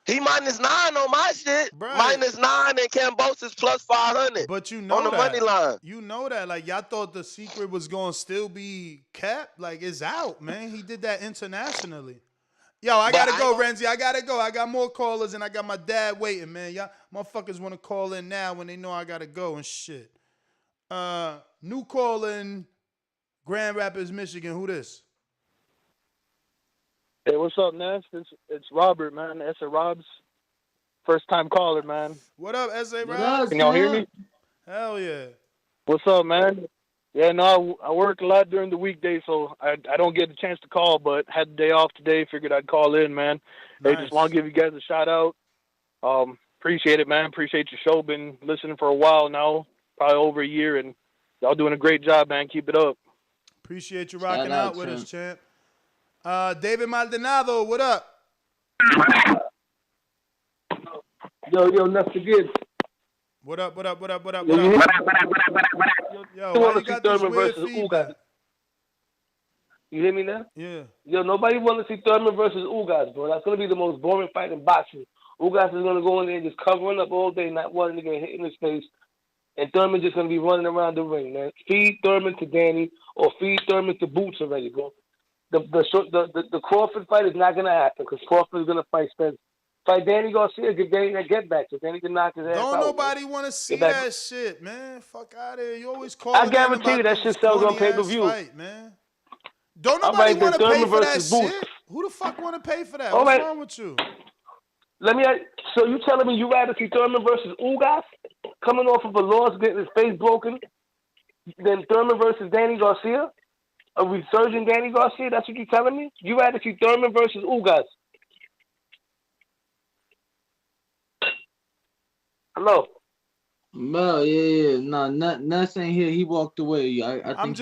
He minus 9 on my shit. Right. Minus 9 and Kambosos plus 500. But you know on the money line. You know that. Like, y'all thought the secret was going to still be kept. Like, it's out, man. He did that internationally. Yo, I got to go, Renzi. I got to go. I got more callers, and I got my dad waiting, man. Y'all motherfuckers want to call in now when they know I got to go and shit. New caller in Grand Rapids, Michigan. Who this? Hey, what's up, Ness? It's Robert, man. S.A. Rob's first time caller, man. What up, S.A. Rob? Can y'all hear me? Hell yeah. What's up, man? Yeah, no, I work a lot during the weekday, so I don't get a chance to call, but had the day off today. Figured I'd call in, man. Nice. Hey, just want to give you guys a shout out. Appreciate it, man. Appreciate your show. Been listening for a while now, probably over a year, and y'all doing a great job, man. Keep it up. Appreciate you rocking out with us, champ. David Maldonado, what up? Yo, Nestor Gibbs. What up? Yo, why you got this weird feedback? You hear me now? Yeah. Yo, nobody want to see Thurman versus Ugas, bro. That's going to be the most boring fight in boxing. Ugas is going to go in there and just covering up all day, not wanting to get hit in his face. And Thurman just going to be running around the ring, man. Feed Thurman to Danny or feed Thurman to Boots already, bro. The Crawford fight is not going to happen because Crawford is going to fight Spence Fight Danny Garcia, give Danny that get back, so Danny can knock his ass out. Don't nobody want to see back. that shit, man. Fuck out of here. You always I calling in guarantee you about that this shit sells on corny ass pay-per-view. fight, man. Don't All nobody right, then want to pay Thurman for that versus Boots. shit. Who the fuck want to pay for that? All What's right. wrong with you? Let me. So you telling me you rather see Thurman versus Ugas coming off of a loss, getting his face broken, than Thurman versus Danny Garcia, a resurgent Danny Garcia? That's what you telling me? You rather see Thurman versus Ugas? Hello. No, yeah. No, Nuts ain't here. He walked away. I think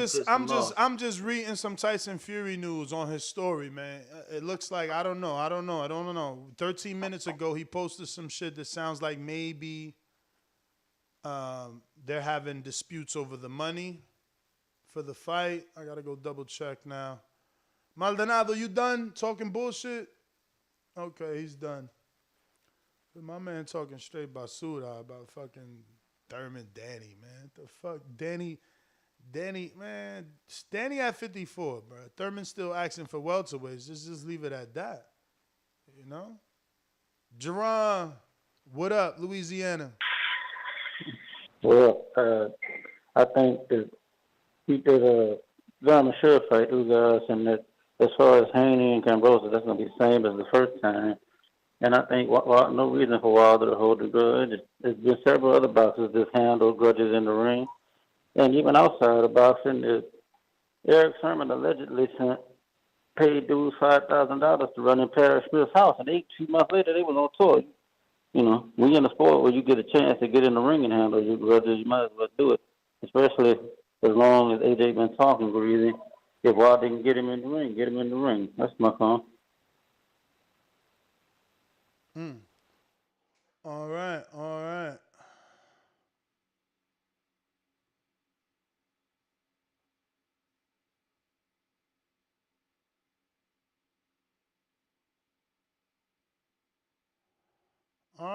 I'm just reading some Tyson Fury news on his story, man. It looks like I don't know. 13 minutes ago, he posted some shit that sounds like maybe they're having disputes over the money for the fight. I gotta go double check now. Maldonado, you done talking bullshit? Okay, he's done. But my man talking straight basura about fucking Thurman Danny, man. The fuck? Danny, man. Danny at 54, bro. Thurman still asking for welterweights. Just leave it at that. You know? Jerron, what up, Louisiana? Well, I think that he did Thurman should fight Ugas, and that as far as Haney and Kambosos, that's going to be the same as the first time. And I think no reason for Wilder to hold a grudge. There's been several other boxers that handled grudges in the ring. And even outside of boxing, Eric Thurman allegedly paid dudes $5,000 to run in Paris Smith's house. And 2 months later, they was on tour. You know, when you're in a sport where you get a chance to get in the ring and handle your grudges, you might as well do it. Especially as long as AJ been talking greasy. If Wilder can get him in the ring, get him in the ring. That's my call. All right. All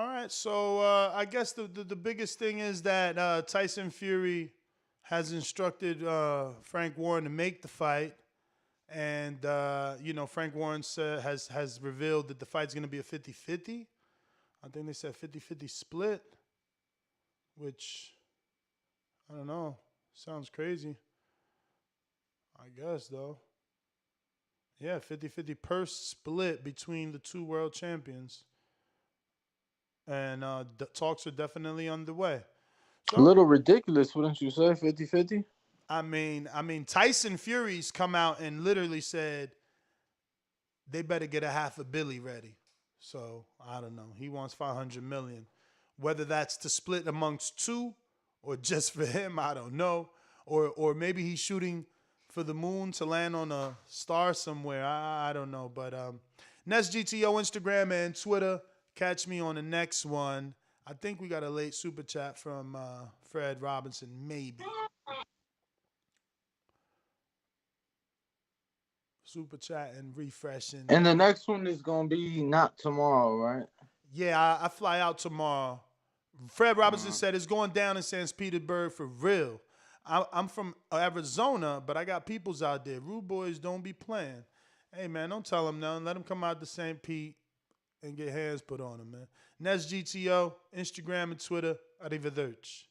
right, so I guess the biggest thing is that Tyson Fury has instructed Frank Warren to make the fight. And, Frank Warren has revealed that the fight's going to be a 50-50. I think they said 50-50 split, which, I don't know, sounds crazy. I guess, though. Yeah, 50-50 purse split between the two world champions. And the talks are definitely underway. So, a little ridiculous, wouldn't you say? 50-50? I mean, Tyson Fury's come out and literally said they better get a $500 million ready. So I don't know. He wants $500 million. Whether that's to split amongst two or just for him, I don't know. Or maybe he's shooting for the moon to land on a star somewhere. I don't know. But Nest GTO, Instagram and Twitter. Catch me on the next one. I think we got a late super chat from Fred Robinson, maybe. Super chat and refreshing. And the next one is going to be not tomorrow, right? Yeah, I fly out tomorrow. Fred Robinson said it's going down in St. Petersburg for real. I'm from Arizona, but I got peoples out there. Rude boys don't be playing. Hey, man, don't tell them nothing. Let them come out to St. Pete and get hands put on them, man. Nest GTO, Instagram and Twitter. Arrivederci.